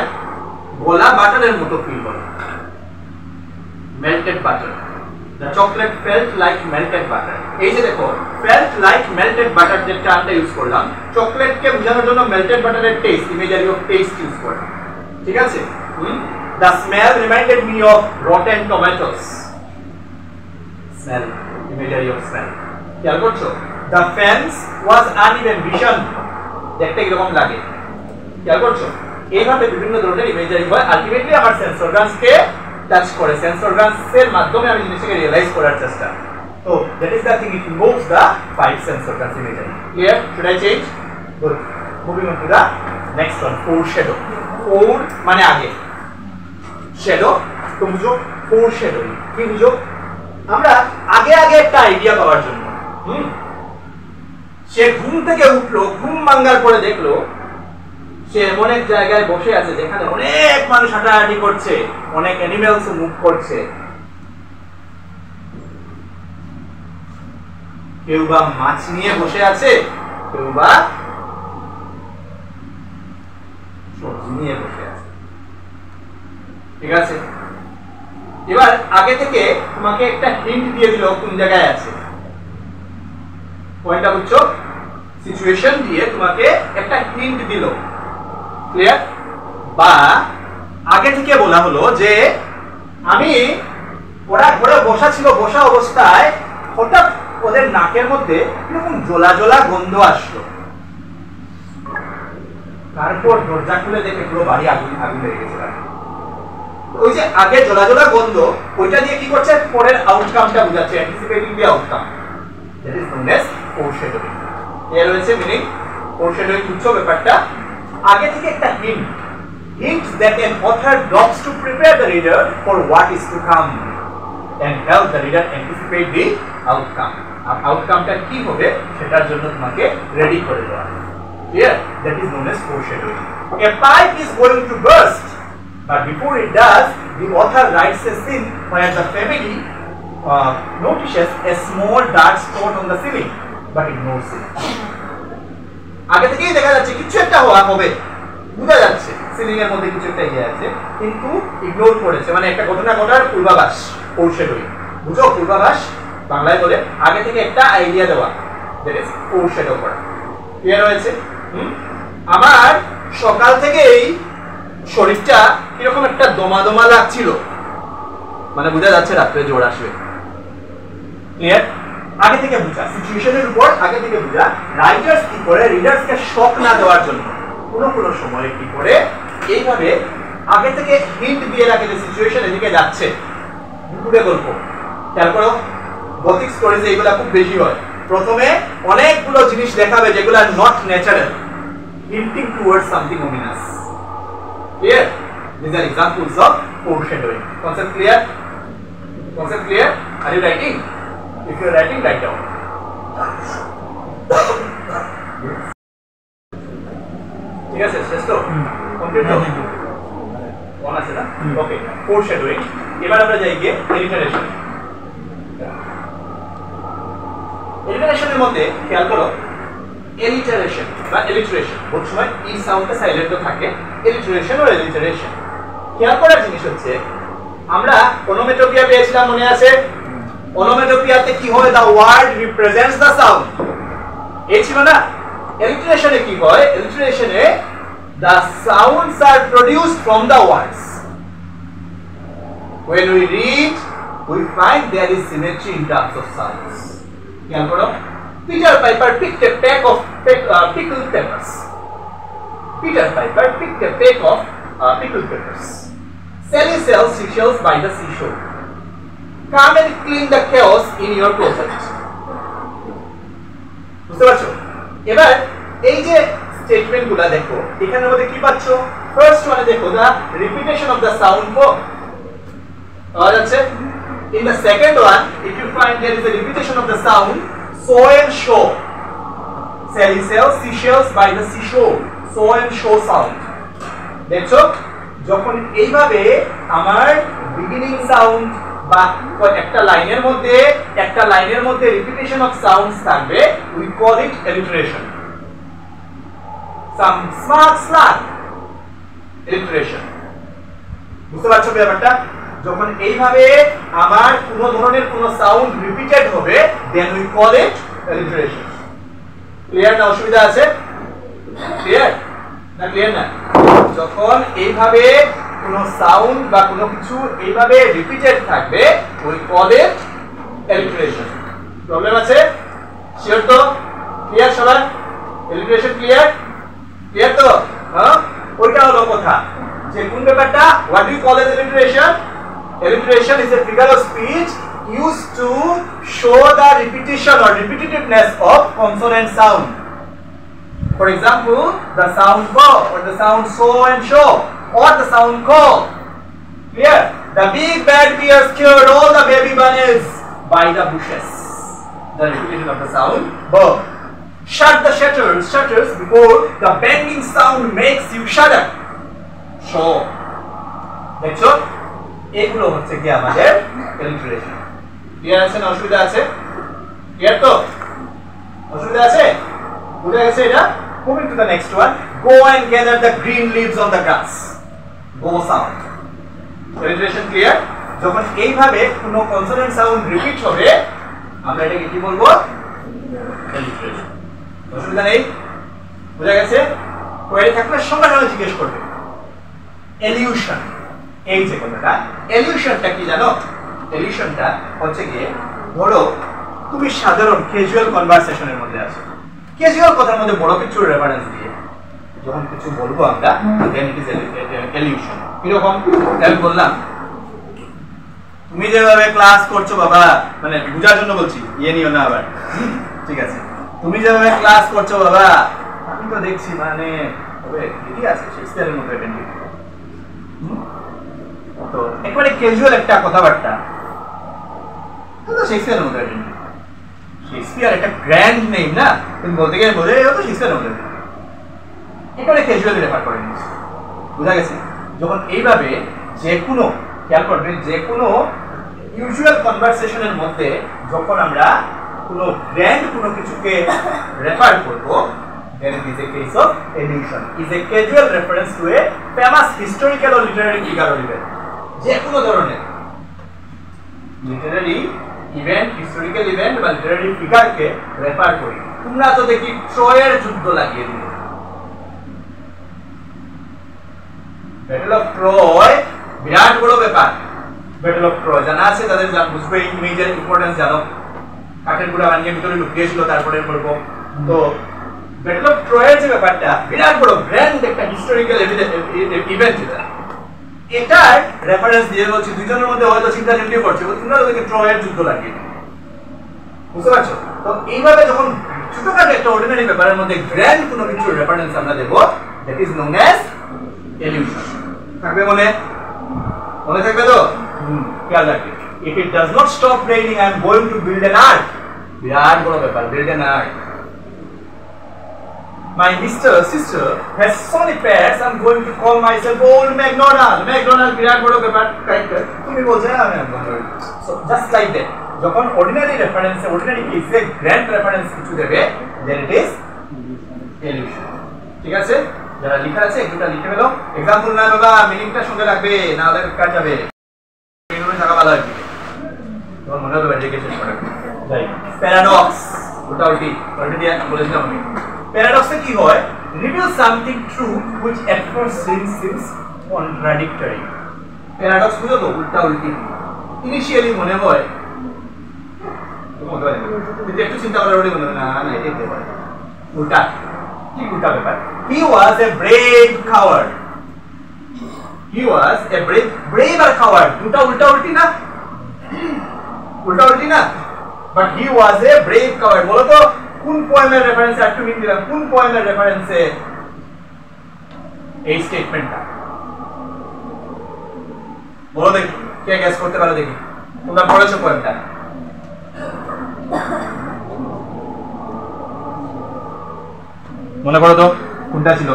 গোলা বাটারের মতো ফিল হলো, melted butter. The chocolate felt like melted butter. এই যে দেখো felt like melted butter যে টার্মটা ইউজ করলাম, চকলেটকে বোঝানোর জন্য melted butterের taste, imagery of taste use করলাম, ঠিক আছে? The smell reminded me of rotten tomatoes. Smell, imagery of smell. খেয়াল করছো? The fence was uneven vision. দেখতে কিরকম লাগে, খেয়াল করছো? এইভাবে বিভিন্ন ধরনের ইমেজারি হয়, আলটিমেটলি আমার সেন্স অর্গানসকে টাচ করে, সেন্স অর্গানসের মাধ্যমে আমি জিনিসটাকে রিয়েলাইজ করার চেষ্টা। তো that is the thing, it involves the five sense organs imagery. Clear? Should I change? Good. Moving on to the next one, foreshadow. Fore মানে আগে, শ্যাডো তো বুঝো, ফোরশ্যাডোইং কি বুঝো? আমরা আগে আগে একটা আইডিয়া পাওয়ার জন্য, সে ঘুম থেকে উঠলো, ঘুম ভাঙার পরে দেখলো সে এমন এক জায়গায় বসে আছে যেখানে অনেক মানুষ হাঁটাহাঁটি করছে, অনেক অ্যানিমেলস মুভ করছে, কেউ বা মাছ নিয়ে বসে আছে, কেউ বা সবজি নিয়ে বসে আছে, ঠিক আছে? এবার আগে থেকে তোমাকে একটা হিন্ট দিয়ে দিল কোন জায়গায় আছে, পয়েন্টটা বুঝছো? সিচুয়েশন দিয়ে তোমাকে একটা হিন্ট দিল, ক্লিয়ার? বা আগে থেকে বলা হলো যে আমি, ওরা ঘরে বসা ছিল, বসা অবস্থায় হঠাৎ ওদের নাকের মধ্যে এরকম জ্বলা জ্বলা গন্ধ আসলো, তারপর দরজা খুলে দেখে পুরো বাড়ি আগুন আগুন লেগে গেছে। ওই যে আগে জ্বলা জ্বলা গন্ধ, ওইটা দিয়ে কি করছে, পরের আউটকামটা বোঝাচ্ছে, anticipating the outcome, that is known as foreshadowing. এর রয়েছে মিনিং, ফোরশ্যাডোইং বুঝছো ব্যাপারটা? আগে থেকে একটা hint, hints that an author drops to prepare the reader for what is to come and help the reader anticipate the outcome. আর আউটকামটা কি হবে সেটার জন্য তোমাকে রেডি করে দেওয়া। Clear? That is known as foreshadowing. A pipe is going to burst, but before it does, the author writes a scene where the family notices a small dark spot on the ceiling, but ignores it. আগে থেকেই দেখা যাচ্ছে কিছু একটা হবে, বুঝা যাচ্ছে ceiling এর মধ্যে কিছু একটা ইয়ে আছে, কিন্তু ইগনোর করেছে, মানে একটা ঘটনা ঘটার পূর্বাভাস, ফোরশ্যাডোইং। বুঝো পূর্বাভাস বাংলায় বলে আগে থেকে একটা আইডিয়া দেওয়া, দ্যাট ইজ ফোরশ্যাডো করা। ক্লিয়ার হয়েছে? আমার সকাল থেকেই শরীরটা কিরকম একটা দমা দমা লাগছিল, মানে বোঝা যাচ্ছে রাত্রে জ্বর আসবে। ক্লিয়ার? আগে থেকে বুঝা, সিচুয়েশনের উপর আগে থেকে বুঝা। রাইটার্স কি করে, রিডার্সকে শক না দেওয়ার জন্য কোনো সময় কি করে এইভাবে আগে থেকে হিন্ট দিয়ে রাখে যে সিচুয়েশন এদিকে যাচ্ছে, দুপুরে গল্প। তারপরেও গথিক স্টোরিজে এগুলা খুব বেশি হয়, প্রথমে অনেকগুলো জিনিস দেখাবে যেগুলো not natural, hinting towards something ominous. Clear? These are examples of foreshadowing. Concept clear? Concept clear? Are you writing? If you are writing, write down. ঠিক আছে, শেষ তো? কমপ্লিট তো? মনে আছে না? ওকে, foreshadowing. এবার আমরা যাই গিয়ে alliteration. alliterationের মধ্যে খেয়াল করো, alliteration বা alliteration বহুত সময় ই সাউন্ডটা সাইলেন্ট থাকে, alliteration or alliteration। খেয়াল করার জিনিস হচ্ছে, আমরা onomatopoeia পেয়েছিলাম, মনে আছে? onomatopoeiaতে কি হয়, the word represents the sound, এই ছিল না? alliteration-এ কি হয়, alliteration-এ the sounds are produced from the words. When we read, we find there is symmetry in terms of sounds. খেয়াল করো, Peter Piper picked a peck of pickled peppers. Peter Piper picked a peck of pickled peppers. Sally sells seashells by the seashore. Come and clean the chaos in your closet. বুঝতে পারছো? এবার এই যে স্টেটমেন্টগুলো দেখো, এখানের মধ্যে কি পাচ্ছো? ফার্স্ট ওয়ানে দেখো, the repetition of the sound পাওয়া যাচ্ছে, In the second one, if you find there is a repetition of the sound, so and so. Sally sells seashells by the seashore. So and so sound. দেখছো যখন এইভাবে আমার beginning sound বা একটা লাইনের মধ্যে রিপিটেশন অফ সাউন্ডস থাকবে, we call it alliteration. Some smart slang alliteration. বুঝতে পারছো ব্যাপারটা? যখন এইভাবে আমার কোনো ধরনের কোনো সাউন্ড রিপিটেড হবে, then we call it alliteration. Clear না? অসুবিধা আছে? ক্লিয়ার না? ক্লিয়ার না? যখন এইভাবে কোনো সাউন্ড বা কোনো কিছু এইভাবে রিপিটেড থাকবে, we call it alliteration. Problem আছে? শিওর তো? ক্লিয়ার সবাই? alliteration clear? ক্লিয়ার তো? হ্যাঁ, ওইটা হলো কথা যে কোন ব্যাপারটা, what do you call as alliteration? Alliteration is a figure of speech used to show the repetition or repetitiveness of consonant sound. For example, the sound bo or the sound so and so or the sound ko. Clear? The big bad bear scared all the baby bunnies by the bushes. The repetition of the sound bo. Shut the shutters before the banging sound makes you shudder. So, দেখছো এগুলো হচ্ছে কি আমাদের alliteration. Clear আছে না? অসুবিধা আছে? Clear তো? অসুবিধা আছে? বুঝা গেছে এটা? Moving to the next one. Go and gather the green leaves on the grass. Go sound. Alliteration clear? যখন এইভাবে কোনো কনসোনেন্ট সাউন্ড রিপিট হবে, আমরা এটাকে কি বলবো? alliteration. অসুবিধা নেই? বুঝা গেছে? কোয়েরি থাকলে সঙ্গে সঙ্গে জিজ্ঞেস করবে। এলিউশন, এই যে কথাটা, এলিউশনটা কি জানো? এলিউশনটা হচ্ছে কি, ধরো তুমি সাধারণ ক্যাজুয়াল কনভারসেশনের মধ্যে আছো, ক্যাজুয়াল কথার মধ্যে বড় কিছু রেফারেন্স দিয়ে যখন কিছু বলবো আমরা, দেন ইট ইজ এলিউশন। এরকম আমি বললাম, তুমি যেভাবে ক্লাস করছো বাবা, মানে বুঝার জন্য বলছি, ইয়ে নিও না আবার, ঠিক আছে? তুমি যেভাবে ক্লাস করছো বাবা, আমি তো দেখছি মানে ঠিকই আছে, শেক্সপিয়ারের মতো এটা নিয়ে। তো একবারে ক্যাজুয়াল একটা কথাবার্তা, শেক্সপিয়ারের মতো এটা নিয়ে। শেক্সপিয়ার একটা গ্র্যান্ড নেম না, তুমি বলতে গেলে বলে তো শেক্সপিয়ারের মতো, একেবারে ক্যাজুয়ালি রেফার করে নিচ্ছি। বুঝা গেছে? যখন এইভাবে যে কোনো, খেয়াল করবে, যে কোনো ইউজুয়াল কনভারসেশনের মধ্যে যখন আমরা কোনো গ্র্যান্ড কোনো কিছুকে রেফার করব, then it is a case of allusion. Is a casual reference to a famous historical or literary figure or event. যে কোনো ধরনের লিটারারি ইভেন্ট, হিস্টোরিক্যাল ইভেন্ট বা লিটারারি ফিগারকে রেফার করি। তোমরা তো দেখি ট্রয়ের যুদ্ধ লাগিয়ে দিলে, ব্যাটল অফ ট্রয় বিরাট বড় ব্যাপার। ব্যাটল অফ ট্রয় জানা আছে তাদের, বুঝবে ইমেজের ইম্পর্টেন্স জানো, কাঠের গুঁড়া বানিয়ে ভিতরে লুকিয়েছিল, তারপরে বলবো। তো ব্যাটল অফ ট্রয়ের যে ব্যাপারটা বিরাট বড় গ্র্যান্ড একটা হিস্টোরিক্যাল ইভেন্ট, এটার রেফারেন্স দিয়ে বলছি, দুইজনের মধ্যে হয়তো চিন্তা চিন্তি করছে, তোমরা ওদেরকে ট্রয়ের যুদ্ধ লাগিয়ে দিবে। বুঝতে পারছো? তো এইভাবে যখন ছোটখাটো একটা অর্ডিনারি ব্যাপারের মধ্যে গ্র্যান্ড কোনো কিছু রেফারেন্স আমরা দেব, that is known as allusion. থাকবে মনে? মনে থাকবে তো? খেয়াল রাখবে। If it does not stop raining, I am going to build an ark. বিরাট বড় ব্যাপার, build an ark. My sister has so many pets, I am going to call myself Old MacDonald. MacDonald বিরাট বড় ব্যাপার, character. তুমি বলছো আমি so just like that. যখন ordinary reference, ordinary কেসে grand reference কিছু দেবে, then it is allusion. ঠিক আছে? যারা লেখা আছে একটুটা লিখে ফেলো। एग्जांपल না বাবা, মিনিংটা সঙ্গে রাখবে, না হলে কাট যাবে। এগুলো থাকা ভালো হবে। তোমার মনে হবে এটাকে শেষ করা। যাই। প্যারাডক্স, ওটা উল্টি দিয়ে বলেছিলাম আমি। প্যারাডক্সে কি হয়? Reveal something true which at first seems contradictory. Paradox বুঝো তো? উল্টা উল্টি। ইনিশিয়ালি মনে হয় কিন্তু একটু চিন্তা করার পরে মনে হয় না, না এটাই হতে পারে। উল্টা, ঠিক উল্টা ব্যাপার। He was a brave coward. He was a brave R coward দুটো উল্টা উল্টি না? উল্টা উল্টি না? But he was a brave coward. বলো তো কোন পোয়েমের রেফারেন্সে একটু হিন্ট দিলাম, কোন পোয়েমের রেফারেন্সে এই স্টেটমেন্টটা? বলো দেখি, কে গেস করতে পারো দেখি। তোমরা পড়েছো পোয়েমটা? মনে করো তো কোনটা ছিল?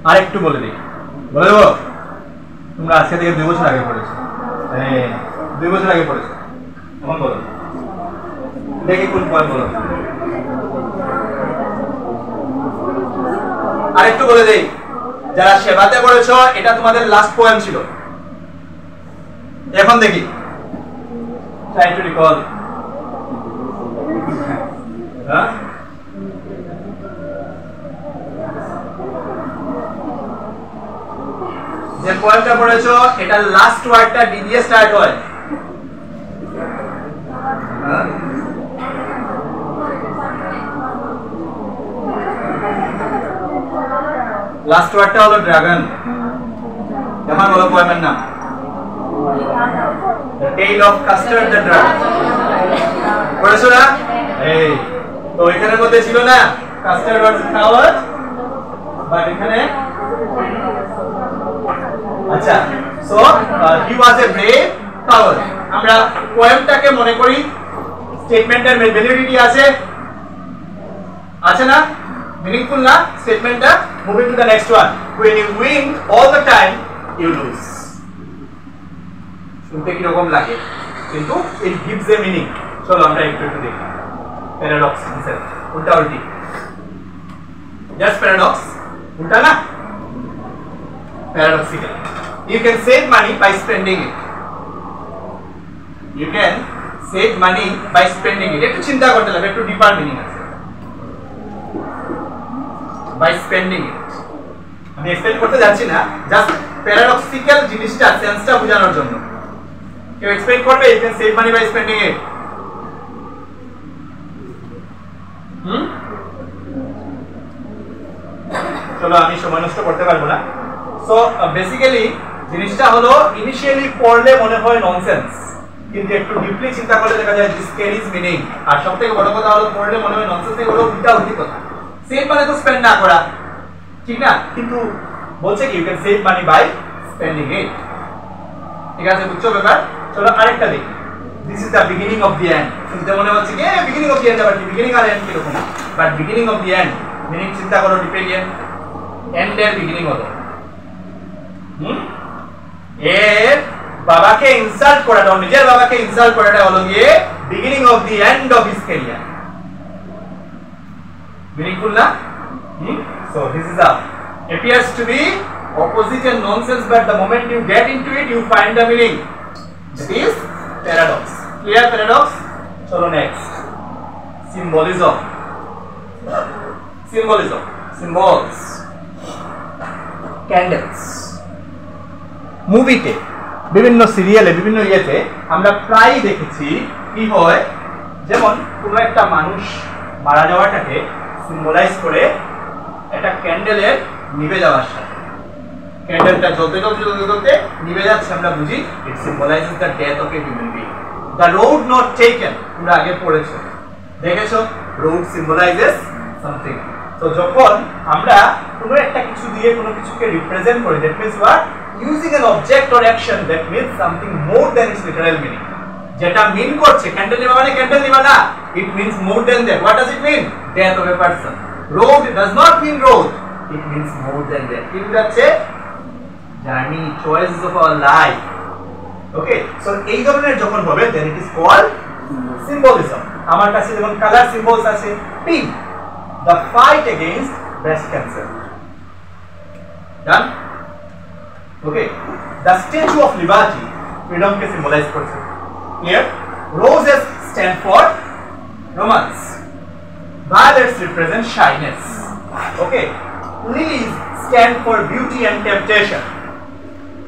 আর একটু বলে দিই, বলে দেবো? তোমরা আজকে থেকে 2 বছর আগে পড়েছো, 2 বছর আগে পড়েছো, তখন বলো দেখি কোন পোয়েম বলো। আর একটু বলে দেই, যারা সেবাতে পড়েছো এটা তোমাদের লাস্ট পোয়েম ছিল। এখন দেখি, ট্রাই টু রিকল। হ্যাঁ, যে পোয়েমটা পড়েছো এটা লাস্ট ওয়ার্ডটা ডি দিয়ে স্টার্ট হয়। লাস্ট ওয়ার্ডটা হলো ড্রাগন। এখন বলো পোয়েমের নাম। The Tale of Custer the Dragon। পড়েছো না? এই তো এখানের মধ্যে ছিল না কাস্টার ওয়াজ কাওয়ার্ড, বাট এখানে আচ্ছা, so he was A brave coward. আমরা পোয়েমটাকে মনে করি স্টেটমেন্টের ভ্যালিডিটি আছে, আছে না? মিনিংফুল না স্টেটমেন্টটা? Moving to the next one. When you win all the time you lose। শুনতে কি রকম লাগে, কিন্তু it gives a meaning। চলো আমরা একটু একটু দেখি। প্যারাডক্স কনসেপ্ট, উল্টা উল্টি, জাস্ট প্যারাডক্স, উল্টা না, paradoxical। You can save money by spending it। You can save money by spending it। একটু চিন্তা করতে লাগবে, একটু ডিপার মিনিং আছে। By spending it আমি এক্সপ্লেইন করতে যাচ্ছি না, জাস্ট প্যারাডক্সিক্যাল জিনিসটা সেন্সটা বোঝানোর জন্য। কেউ এক্সপ্লেইন করবে you can save money by spending it? চলো আমি সময় নষ্ট করতে পারবো না। সো বেসিক্যালি জিনিসটা হলো ইনিশিয়ালি পড়লে মনে হয় ননসেন্স, কিন্তু একটু ডিপলি চিন্তা করলে দেখা যায় দিস ক্যারিজ মিনিং। আর সবথেকে বড় কথা হলো পড়লে মনে হয় ননসেন্স, এগুলো উল্টা উল্টি কথা। সেভ মানে তো স্পেন্ড না করা, ঠিক না? কিন্তু বলছে কি you can save money by spending it. ঠিক আছে, বুঝছো ব্যাপার? চলো আরেকটা দেখি। This is the beginning of the end. শুনতে মনে হচ্ছে কি বিগিনিং অফ দি এন্ড, আবার কি বিগিনিং আর এন্ড কি রকম? But beginning of the and meaning চিন্তা করো ডিপলি। এন্ড এর বিগিনিং হলো এর বাবাকে ইনসাল্ট করাটা, নিজের বাবাকে ইনসাল্ট করাটা হলো গিয়ে beginning of the end of his career. Meaningful na? So this is a appears to be opposite and nonsense, but the moment you get into it you find the meaning. That is paradox. Clear paradox? Chalo next. Symbolism. Symbolism. Symbols. Candles. মুভিতে বিভিন্ন সিরিয়ালে বিভিন্ন ইয়েতে আমরা প্রায় দেখেছি কি হয়, যেমন কোনো একটা মানুষ মারা যাওয়াটাকে সিম্বলাইজ করে একটা ক্যান্ডেলের নিভে যাওয়ার সাথে। ক্যান্ডেলটা জ্বলতে জ্বলতে জ্বলতে জ্বলতে নিভে যাচ্ছে, আমরা বুঝি it symbolises the death of a human being. The road not taken, তোমরা আগে পড়েছো, দেখেছো, রোড সিম্বলাইজেস সামথিং। তো যখন আমরা কোনো একটা কিছু দিয়ে কোনো কিছুকে রিপ্রেজেন্ট করি, that means what? Using an object or action that means something more than it's literal meaning. যেটা মিন করছে ক্যান্ডেল নিবা মানে ক্যান্ডেল নিবা না, it means more than that. What does it mean? Death of a person. Road does not mean road, it means more than that. কি বুঝাচ্ছে? Journey, choices of our life. Okay, so এই ধরনের যখন হবে then it is called symbolism. আমার কাছে যেমন colour symbols আছে, pink, the fight against breast cancer. Done? Okay, the Statue of Liberty freedom K symbolize করছে। Clear? Roses stand for romance. Violets represent shyness. Okay. Lilies stand for beauty and temptation.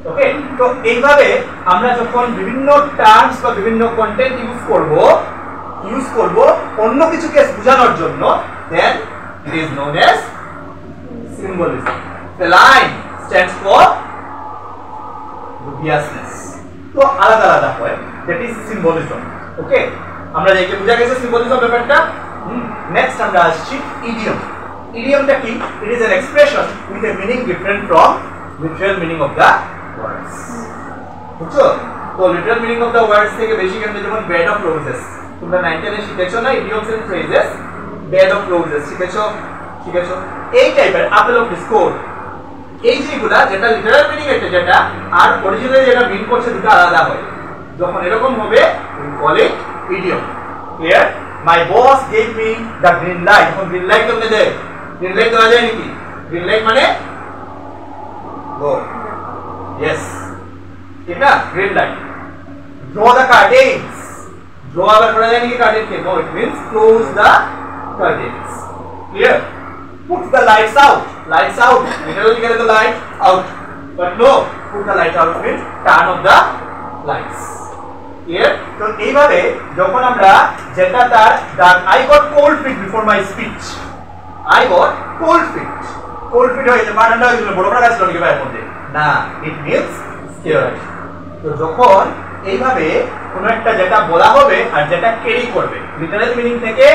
Okay. তো এইভাবে আমরা যখন বিভিন্ন terms বা বিভিন্ন content use করব অন্য কিছুকে বোঝানোর জন্য, then it is known as symbolism. The line stands for dubiousness. তো আলাদা আলাদা হয়, that is symbolism. Okay, আমরা দেখে বুঝা গেছে symbolism ব্যাপারটা। নেক্সট আমরা আসছি idiom. Idiomটা কি? It is an expression with a meaning different from literal meaning of the words. বুঝছো? তো লিটারাল মিনিং অফ দা ওয়ার্ডস থেকে বেশি কেন যেমন বেড অফ রোজেস তোমরা 9-10 এ শিখেছো না idioms and phrases bed of roses শিখেছো এই টাইপের আপেল অফ ডিসকর্ড এই যেগুলা যেটা লিটারাল মিনিং এটা যেটা আর অরিজিনালি যেটা মিন করছে দুটো আলাদা হয় যখন এরকম হবে we call it idiom clear my boss gave me the green light এখন গ্রিন লাইট তোমরা দে গ্রিন লাইট দেওয়া যায় নাকি গ্রিন লাইট মানে গো ইয়েস ঠিক না green light draw the curtains draw আবার করা যায় নাকি curtain K no it means close the curtains clear put the lights out literally get the light out but no put the light out means turn off the lights clear তো এইভাবে যখন আমরা যেটা তার I got cold feet before my speech I got cold feet হয়ে যায় বারান্দা হয়ে গেল বড় বড় গাছ লগে বাইরে মধ্যে না it means scared তো যখন এইভাবে কোন একটা যেটা বলা হবে আর যেটা ক্যারি করবে লিটারাল মিনিং থেকে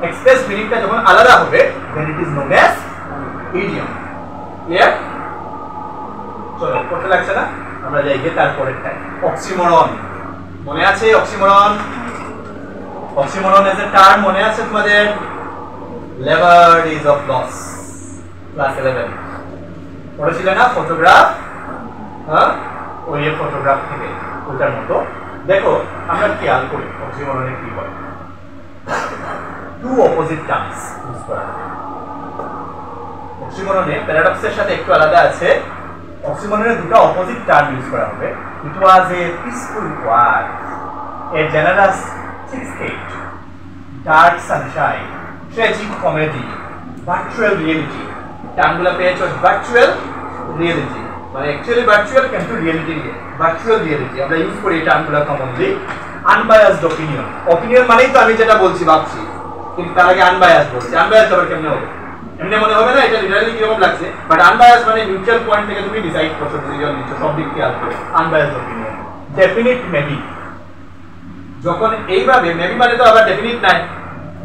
এক্সপ্রেস মিনিংটা যখন আলাদা হবে then it is known as idiom clear চলো পড়তে লাগছে না আমরা যাই গিয়ে তারপরেরটা অক্সিমরন মনে আছে অক্সিমরন এজ এ টার্ম মনে আছে তোমাদের লেভার ইজ অফ লস ক্লাস 11 পড়েছিলে না ফটোগ্রাফ হ্যাঁ ওই ফটোগ্রাফ থেকে ওটার মতো দেখো আমরা খেয়াল করি অক্সিমরনে কি হয় টু অপোজিট টার্মস ইউজ করা হয় অক্সিমরনে প্যারাডক্সের সাথে একটু আলাদা আছে অক্সিমরনে দুটো অপোজিট টার্ম ইউজ করা হবে it was a peaceful word a generous সিক্সকেট dark sunshine tragic comedy virtual reality টার্মগুলো পেয়েছো ভার্চুয়াল রিয়েলিটি মানে অ্যাকচুয়ালি ভার্চুয়াল কিন্তু রিয়েলিটি নিয়ে ভার্চুয়াল রিয়েলিটি আমরা ইউজ করি এই টার্মগুলো কমনলি আনবায়াসড অপিনিয়ন মানেই তো আমি যেটা বলছি ভাবছি কিন্তু তার আগে আনবায়াসড বলছি আনবায়াসড আবার কেমনে হবে এমনি মনে হবে না এটা লিটারালি কিরকম লাগছে বাট আনবায়াসড মানে নিউট্রাল পয়েন্ট থেকে তুমি ডিসাইড করছো ডিসিশন নিচ্ছ সব দিক খেয়াল করে আনবায়াসড অপিনিয়ন ডেফিনিট মেবি যখন এইভাবে মেবি মানে তো আবার ডেফিনিট নাই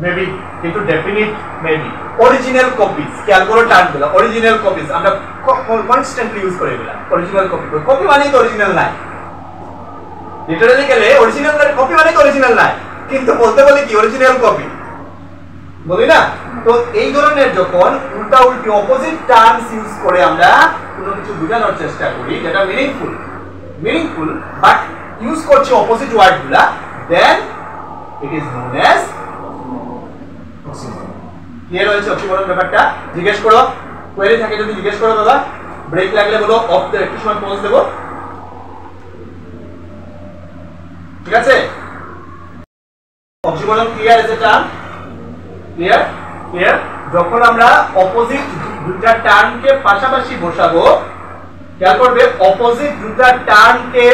মেবি কিন্তু ডেফিনিট মেবি অরিজিনাল কপিজ খেয়াল করো টার্মগুলো অরিজিনাল কপিজ আমরা কনস্ট্যান্টলি ইউজ করে এগুলা অরিজিনাল কপি মানেই তো অরিজিনাল নাই লিটারালি গেলে অরিজিনাল কপি মানে তো অরিজিনাল নাই কিন্তু বলতে বলে কি অরিজিনাল কপি বলি না তো এই ধরনের যখন উল্টা উল্টি অপোজিট টার্মস ইউজ করে আমরা কোনো কিছু বোঝানোর চেষ্টা করি যেটা মিনিংফুল বাট ইউজ করছি অপোজিট ওয়ার্ডগুলা then it is known as oxymoron clear হয়েছে অক্সিমরন ব্যাপারটা জিজ্ঞেস করো কোয়েরি থাকে যদি জিজ্ঞেস করো দাদা ব্রেক লাগলে বলো অফ দে একটু সময় পজ দেব ঠিক আছে oxymoron clear as a term clear যখন আমরা অপোজিট দুটো টার্মকে পাশাপাশি বসাবো খেয়াল করবে অপোজিট দুটো টার্মকে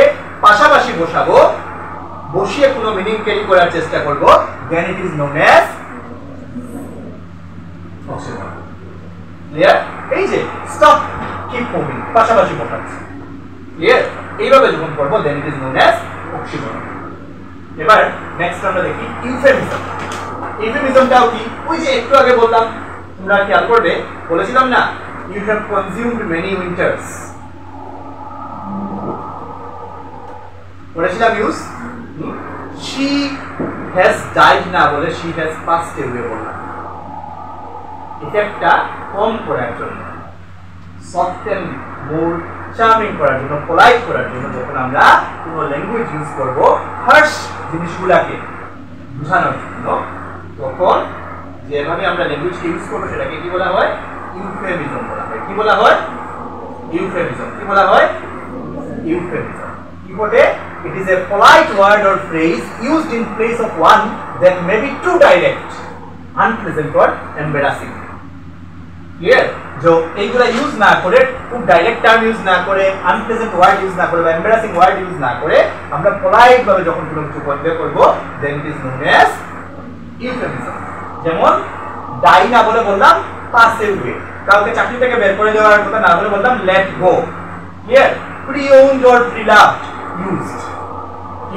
পাশাপাশি বসাবো বসিয়ে কোনো মিনিং ক্যারি করার চেষ্টা করব then it is known as oxymoron clear এই যে স্টপ কিপ মুভিং পাশাপাশি বসাচ্ছি ক্লিয়ার এইভাবে যখন করব then it is known as oxymoron এবার নেক্সট আমরা দেখি ইউফেমিজমটাও কি ওই যে একটু আগে বললাম তোমরা খেয়াল করবে বলেছিলাম না you have consumed many winters বলেছিলাম ইউজ she has died না বলে she has passed away বললাম ইফেক্টটা কম করার জন্য সফট এন্ড মোর চার্মিং করার জন্য পোলাইট করার জন্য যখন আমরা কোনো ল্যাঙ্গুয়েজ ইউজ করব হার্শ জিনিসগুলোকে বোঝানোর জন্য তখন যেভাবে আমরা ল্যাঙ্গুয়েজকে ইউজ করব সেটাকে কি বলা হয় ইউফেমিজম বলা হয় কি বলা হয় ইউফেমিজম কি বলা হয় ইউফেমিজম কি বলে it is a polite word or phrase used in place of one that may be too direct unpleasant or embarrassing clear जो এইগুলা ইউজ না করে খুব ডাইরেক্ট টার্ম ইউজ না করে আনপ্লেজেন্ট ওয়ার্ড ইউজ না করে বা এমবারাসিং ওয়ার্ড ইউজ না করে আমরা পোলাইট ভাবে যখন কোনো কিছু কনভে করব then it is known as euphemism যেমন ডাই না বলে বললাম পাস অ্যাওয়ে কাউকে চাকরি থেকে বের করে দেওয়ার কথা না বলে বললাম let go clear pre-owned or pre-loved used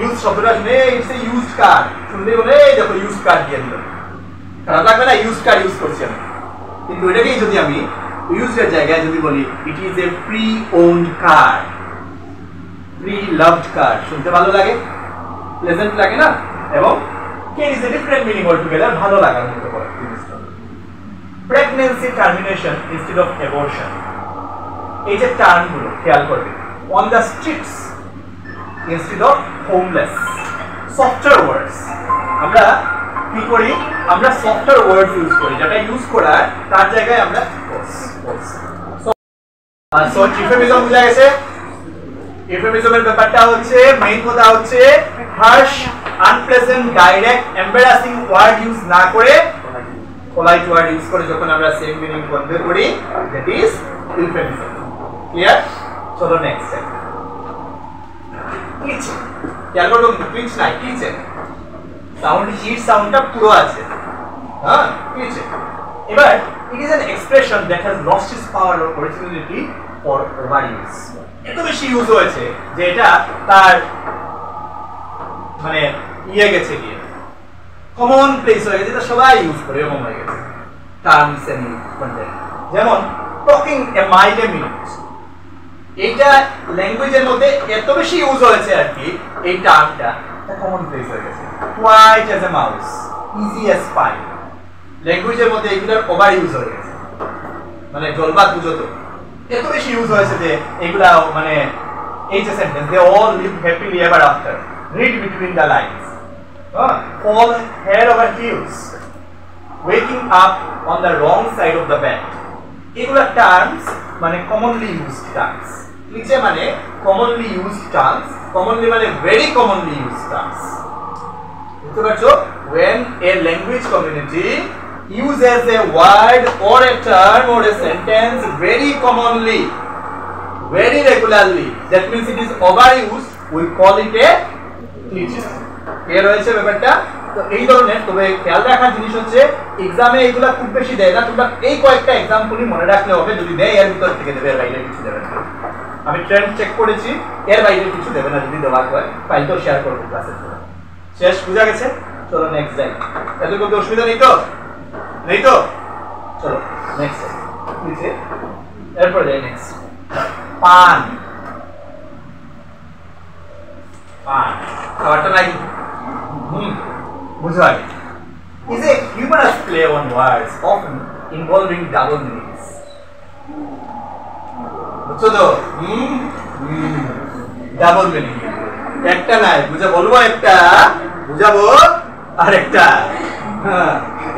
used শব্দটা শুনে ইটস এ ইউজড কার শুনলে বলে এই দেখো ইউজড কার দিয়ে দিল খারাপ লাগবে না ইউজড কার ইউজ করছি আমি কিন্তু এটাকেই যদি আমি ইউজড এর জায়গায় যদি বলি it is a pre owned car pre-loved car শুনতে ভালো লাগে, প্লেজেন্ট লাগে না? এবং carries a different meaning altogether, ভালো লাগার মতো করে জিনিসটা। Pregnancy termination instead of abortion, এই যে টার্মগুলো খেয়াল করবে, on the streets instead of homeless, softer words আমরা কি করি, আমরা softer words ইউজ করি, যেটা ইউজ করার তার জায়গায় আমরা সো ইউফেমিজম বুঝা গেছে। ইউফেমিজমের ব্যাপারটা হচ্ছে, মেইন কথা হচ্ছে harsh, unpleasant, direct, embarrassing word use না করে পোলাইট ওয়ার্ড ইউজ করে যখন আমরা সেম মিনিং কনভে করি, দ্যাট ইজ ইউফেমিজম। ক্লিয়ার? চলো নেক্সট স্টেপ। ক্লিচ, খেয়াল করো ক্লিচ নাই, ক্লিচে সাউন্ড, হিট সাউন্ডটা পুরো আছে, হ্যাঁ ক্লিচে। এবার it is an expression that has lost its power or originality for overuse, এত বেশি ইউজ হয়েছে যে এটা তার মানে ইয়ে গেছে গিয়ে কমন প্লেস হয়ে গেছে, এটা সবাই ইউজ করে, এরকম হয়ে গেছে টার্মস এন্ড কন্টেন্ট। যেমন talking A mile a minute, এইটা ল্যাঙ্গুয়েজের মধ্যে এত বেশি ইউজ হয়েছে আর কি, এই টার্মটা এটা কমন প্লেস হয়ে গেছে। White as a mouse, easy as pie, ল্যাঙ্গুয়েজের মধ্যে এগুলোর ওভার ইউজ হয়ে গেছে, মানে জলবাদ বুঝত এত বেশি ইউজ হয়েছে যে এগুলা মানে এই যে sentence, they all live happily ever after, read between the lines, fall head over heels, waking up on the wrong side of the bed, এগুলা টার্মস মানে কমনলি ইউজড টার্মস। নিচে মানে কমনলি ইউজড টার্মস, কমনলি মানে very commonly used terms. বুঝতে পারছো? when a language community uses a word or a term or a sentence very commonly, very regularly, that means it is overused, we call it a cliché। এর হয়েছে ব্যাপারটা। তো এই ধরনের, তবে খেয়াল রাখার জিনিস হচ্ছে এক্সামে এগুলা খুব বেশি দেয় না, তোমরা এই কয়েকটা এক্সাম্পলই মনে রাখলে হবে, যদি দেয় এর ভিতর থেকে দেবে, এর বাইরে কিছু দেবে না। আমি ট্রেন্ড চেক করেছি, এর বাইরে কিছু দেবে না, যদি দেওয়া হয় ফাইল তো শেয়ার করবো ক্লাসের পরে। শেষ? বুঝা গেছে? চলো নেক্সট যাই। এতটুকু কি অসুবিধা নেই তো? নেই তো? চলো নেক্সট নিচে, এরপর যাই নেক্সট। পান, পান খাবারটা নাই, বুঝা গেছে। is a humorous play on words often involving double meanings, বুঝছো তো? ডাবল মিনিং, একটা নাই বুঝা, বলবো একটা বুঝাবো আর একটা, হ্যাঁ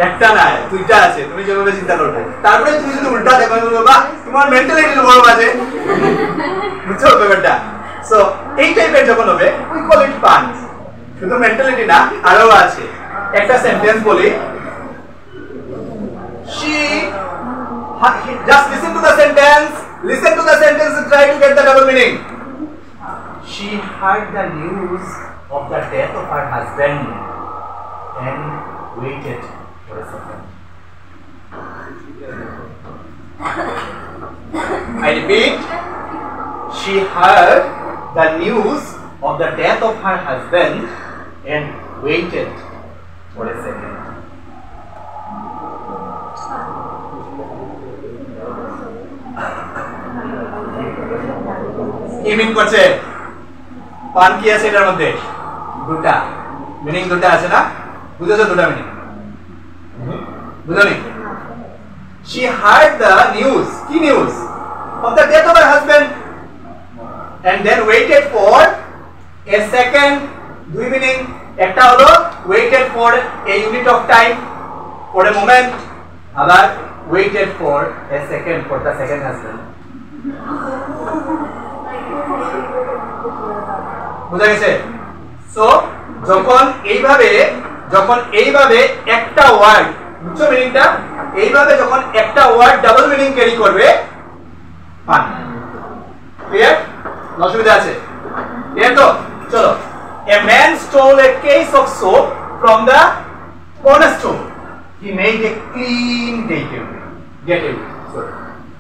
একটা নাই দুইটা আছে, তুমি যেভাবে চিন্তা করবে। তারপরে তুমি যদি উল্টা দেখো, বলবো বাহ তোমার মেন্টালিটি বড় বাজে, বুঝছো ব্যাপারটা? সো এই টাইপের যখন হবে উই কল ইট পান। শুধু মেন্টালিটি না, আরো আছে। একটা সেন্টেন্স বলি, she, just listen to the sentence, listen to the sentence and try to get the double meaning. She heard the news of the death of her husband and waited for a second. I repeat, she heard the news of the death of her husband and waited for a second. কি মিন করছে? পান কি আছে এটার মধ্যে? দুটা meaning, দুটা আছে না? বুঝেছো? দুটা মিনিং বুঝলি? She heard the news, কি news? Of the death of her husband and then waited for a second, দুই মিনিং। একটা হলো waited for a unit of time, for a moment, আবার waited for a second, for the second husband। বুঝা গেছে? So যখন এইভাবে একটা word, বুঝছো মিনিংটা? এইভাবে যখন একটা ওয়ার্ড ডাবল মিনিং ক্যারি করবে, পান। ক্লিয়ার? অসুবিধা আছে? ক্লিয়ার তো? চলো। A man stole a case of soap from the corner store. He made a clean getaway. Sorry.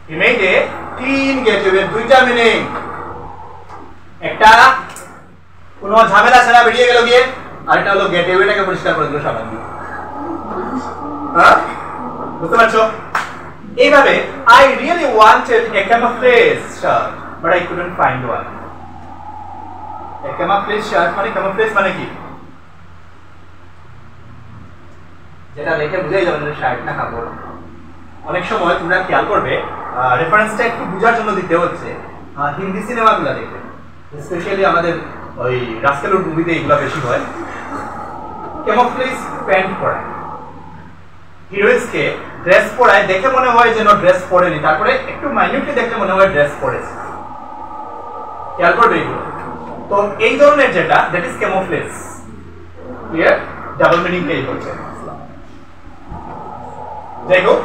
He made a clean getaway. দুইটা মিনিং। একটা কোনো ঝামেলা ছাড়া বেরিয়ে গেল গিয়ে, আর একটা হলো গেটওয়েটাকে পরিষ্কার করে দিল সাবান দিয়ে। হ্যাঁ? বুঝতে পারছো? এইভাবে I really wanted a camouflage shirt but I couldn't find one. Camouflage shirt মানে ক্যামোফ্লেজ মানে কি? যেটা দেখে বুঝাই যাবে যে শার্ট না কাপড়। অনেক সময় তোমরা খেয়াল করবে রেফারেন্সটা একটু বোঝার জন্য দিতে হচ্ছে হিন্দি সিনেমাগুলো দেখবে, স্পেশালি আমাদের ওই রাস্কেলুর মুভিতে এগুলো বেশি হয়। ক্যামোফ্লেজ প্যান্ট পরায়, হিরোইন্সকে ড্রেস পরায়, দেখে মনে হয় যেন ড্রেস পরেনি, তারপরে একটু মাইনিউটলি দেখলে মনে হয় ড্রেস পরেছে। খেয়াল করবে এগুলো। তো এই ধরনের যেটা that is camouflage. Clear? Double meaning কে বলছে। যাই হোক,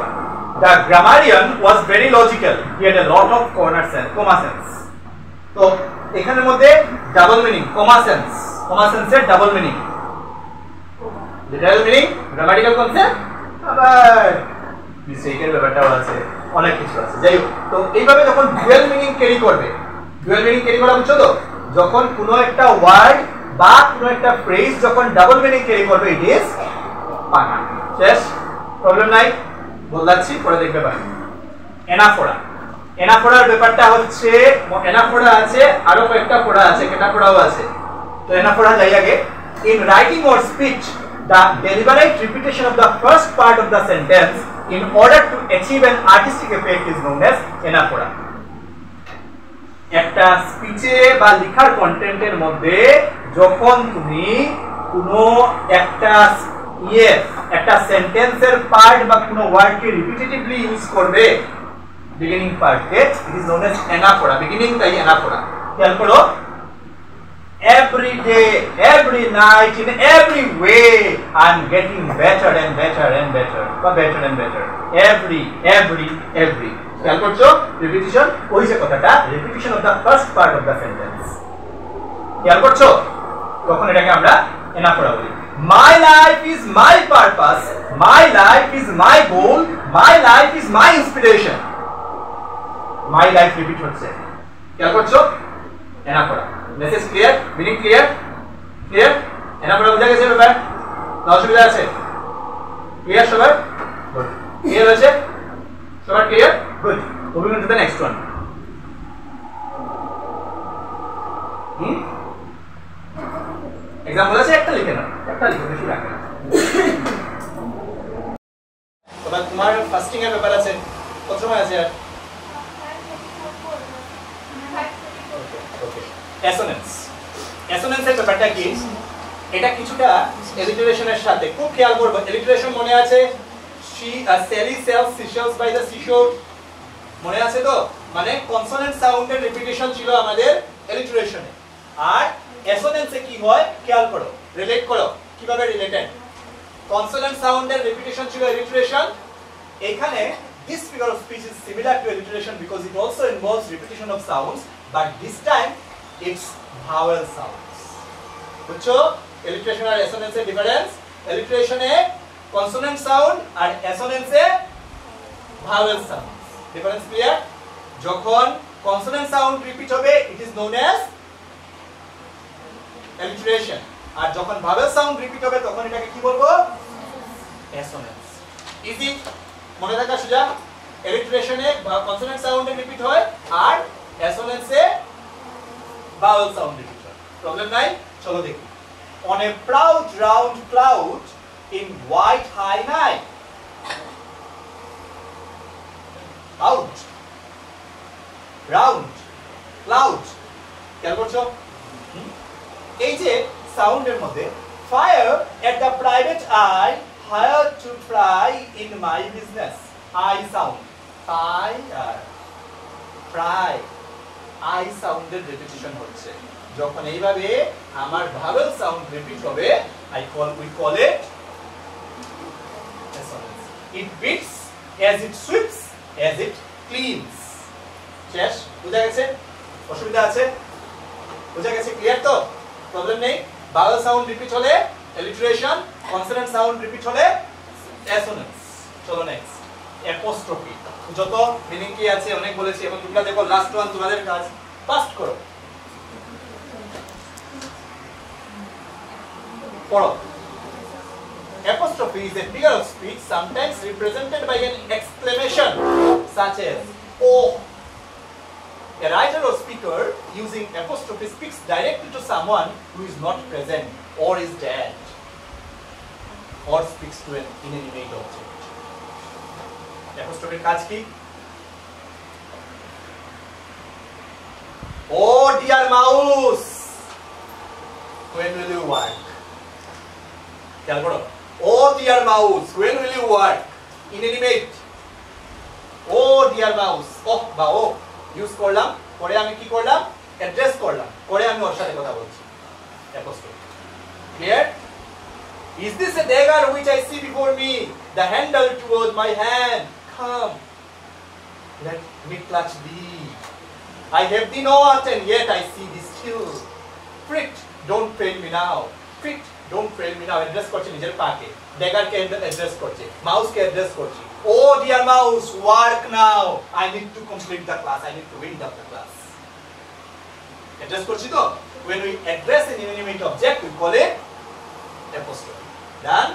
the grammarian was very logical, he had a lot of corner sense, comma sense. তো এখানের মধ্যে ডাবল মিনিং, comma sense এর double meaning, literal meaning, grammatical concept, আবার মিস্টেকের ব্যাপারটাও আছে, অনেক কিছু আছে। যাই হোক, তো এইভাবে যখন ডুয়াল মিনিং ক্যারি করবে, ডুয়াল মিনিং ক্যারি করা বুঝছো তো? যখন কোনো একটা ওয়ার্ড বা কোনো একটা ফ্রেজ যখন ডাবল মিনিং ক্যারি করবে, ইট ইজ পাকা। শেষ? প্রবলেম নাই? বললাচ্ছি, পরে দেখবে পারে। এনাফোরা, এনাফোরার ব্যাপারটা হচ্ছে, এনাফোরা আছে, আরো কয়েকটা ফোরা আছে, ক্যাটাফোরাও আছে। তো এনাফোরা যাই আগে। In writing or speech, the deliberate repetition of the first part of the sentence in order to achieve an artistic effect is known as anaphora. একটা স্পিচে বা লেখার কন্টেন্টের মধ্যে যখন তুমি কোনো একটা একটা সেন্টেন্সের পার্ট বা কোনো ওয়ার্ডকে রিপিটেটিভলি ইউজ করবে, বিগিনিং পার্টকে, it is known as anaphora. Beginning তাই অ্যানাফোরা। খেয়াল করো, every day, every night, in every way I'm getting better and better and better, বা better and better, every খেয়াল করছো? রিপিটিশন, ওই যে কথাটা, repetition of the first part of the sentence. খেয়াল করছো? তখন এটাকে আমরা অ্যানাফোরা বলি। My life is my purpose, my life is my goal, my life is my inspiration. My life repeat হচ্ছে। খেয়াল করছো? Anaphora. Message clear? Meaning clear? Clear? Anaphora বুঝা গেছে ব্যাপার? না অসুবিধা আছে? ক্লিয়ার সবার? গুড। ক্লিয়ার আছে? সবার clear? Good. Moving on to the next one. Example আছে, একটা লিখে নাও, একটা লিখে বেশি রাখবে না। তোমার ফাস্টিং এর ব্যাপার আছে, কত সময় আছে আর? অ্যাসোনেন্স, অ্যাসোনেন্সের ব্যাপারটা কি? এটা কিছুটা এলিটারেশনের সাথে খুব খেয়াল করবে। এলিটারেশন মনে আছে? Sally sells seashells by the seashore, মনে আছে তো? মানে কনসোনেন্ট সাউন্ডের রিপিটিশন ছিল আমাদের এলিটারেশনে। আর অ্যাসোনেন্সে কি হয় খেয়াল করো, রিলেট করো কিভাবে রিলেটেড। কনসোনেন্ট সাউন্ডের রিপিটিশন ছিল এলিটারেশন। এখানে this figure of speech is similar to alliteration because it also involves repetition of sounds, but this time it's vowel sounds. বুঝছো alliteration আর assonance এর ডিফারেন্স? alliteration এ consonant sound আর assonance এ vowel sound। Difference clear? যখন consonant sound repeat হবে it is known as alliteration, আর যখন vowel sound repeat হবে তখন এটাকে কি বলবো? assonance। ইজি মনে রাখা সোজা। alliteration এ consonant sound রিপিট হয় আর assonance এ vowel sound রিপিট হয়। প্রবলেম নাই? চলো দেখি। On a proud round cloud in white high night, out round cloud, খেয়াল করছো? এই যে সাউন্ডের মধ্যে fire at the private eye hired to fly in my business, I sound, fire, fry, I সাউন্ডের রিপিটিশন হচ্ছে। যখন এইভাবে আমার ভাওয়েল সাউন্ড রিপিট হবে we call it assonance. It beats as it sweeps, as it cleans. শেষ? বুঝা গেছে? অসুবিধা আছে? বুঝা গেছে? ক্লিয়ার তো? প্রবলেম নেই? ভাওয়েল সাউন্ড রিপিট হলে alliteration, consonant সাউন্ড রিপিট হলে assonance। চলো নেক্সট, অ্যাপোস্ট্রফি। যত মিনিং কি আছে অনেক বলেছি, এখন তোমরা দেখো লাস্ট ওয়ান, তোমাদের কাজ ফাস্ট করো, পড়ো। Apostrophe is a figure of speech sometimes represented by an exclamation such as oh, A writer or speaker using apostrophe speaks directly to someone who is not present or is dead, or speaks to an inanimate object. Apostrophe কাজ কি? Oh dear mouse, when will you work? খেয়াল করো, oh dear mouse, when will you work? Inanimate. Oh dear mouse, oh বা oh use করলাম, পরে আমি কি করলাম? অ্যাড্রেস করলাম, পরে আমি ওর সাথে কথা বলছি। Apostrophe. Clear? Is this a dagger which I see before me? The handle towards my hand. Come, let me clutch thee. I have thee not, and yet I see thee still. Frit, don't fail me now. Frit, don't fail me now. Address করছে নিজের পাকে। Dagger কে address করছে, mouse কে address করছে। Oh dear mouse, work now. I need to complete the class. I need to wind up the class. Address করছি তো? When we address an inanimate object, we call it apostrophe. Done?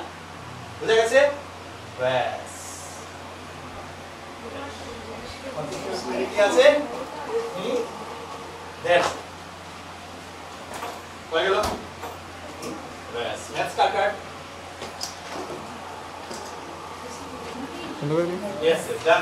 বুঝা গেছে? ব্যাস। কি আছে? That's হয়ে গেল? ব্যাস, ম্যাথস কার? সুন্দর করে দিই। Yes, yes, done.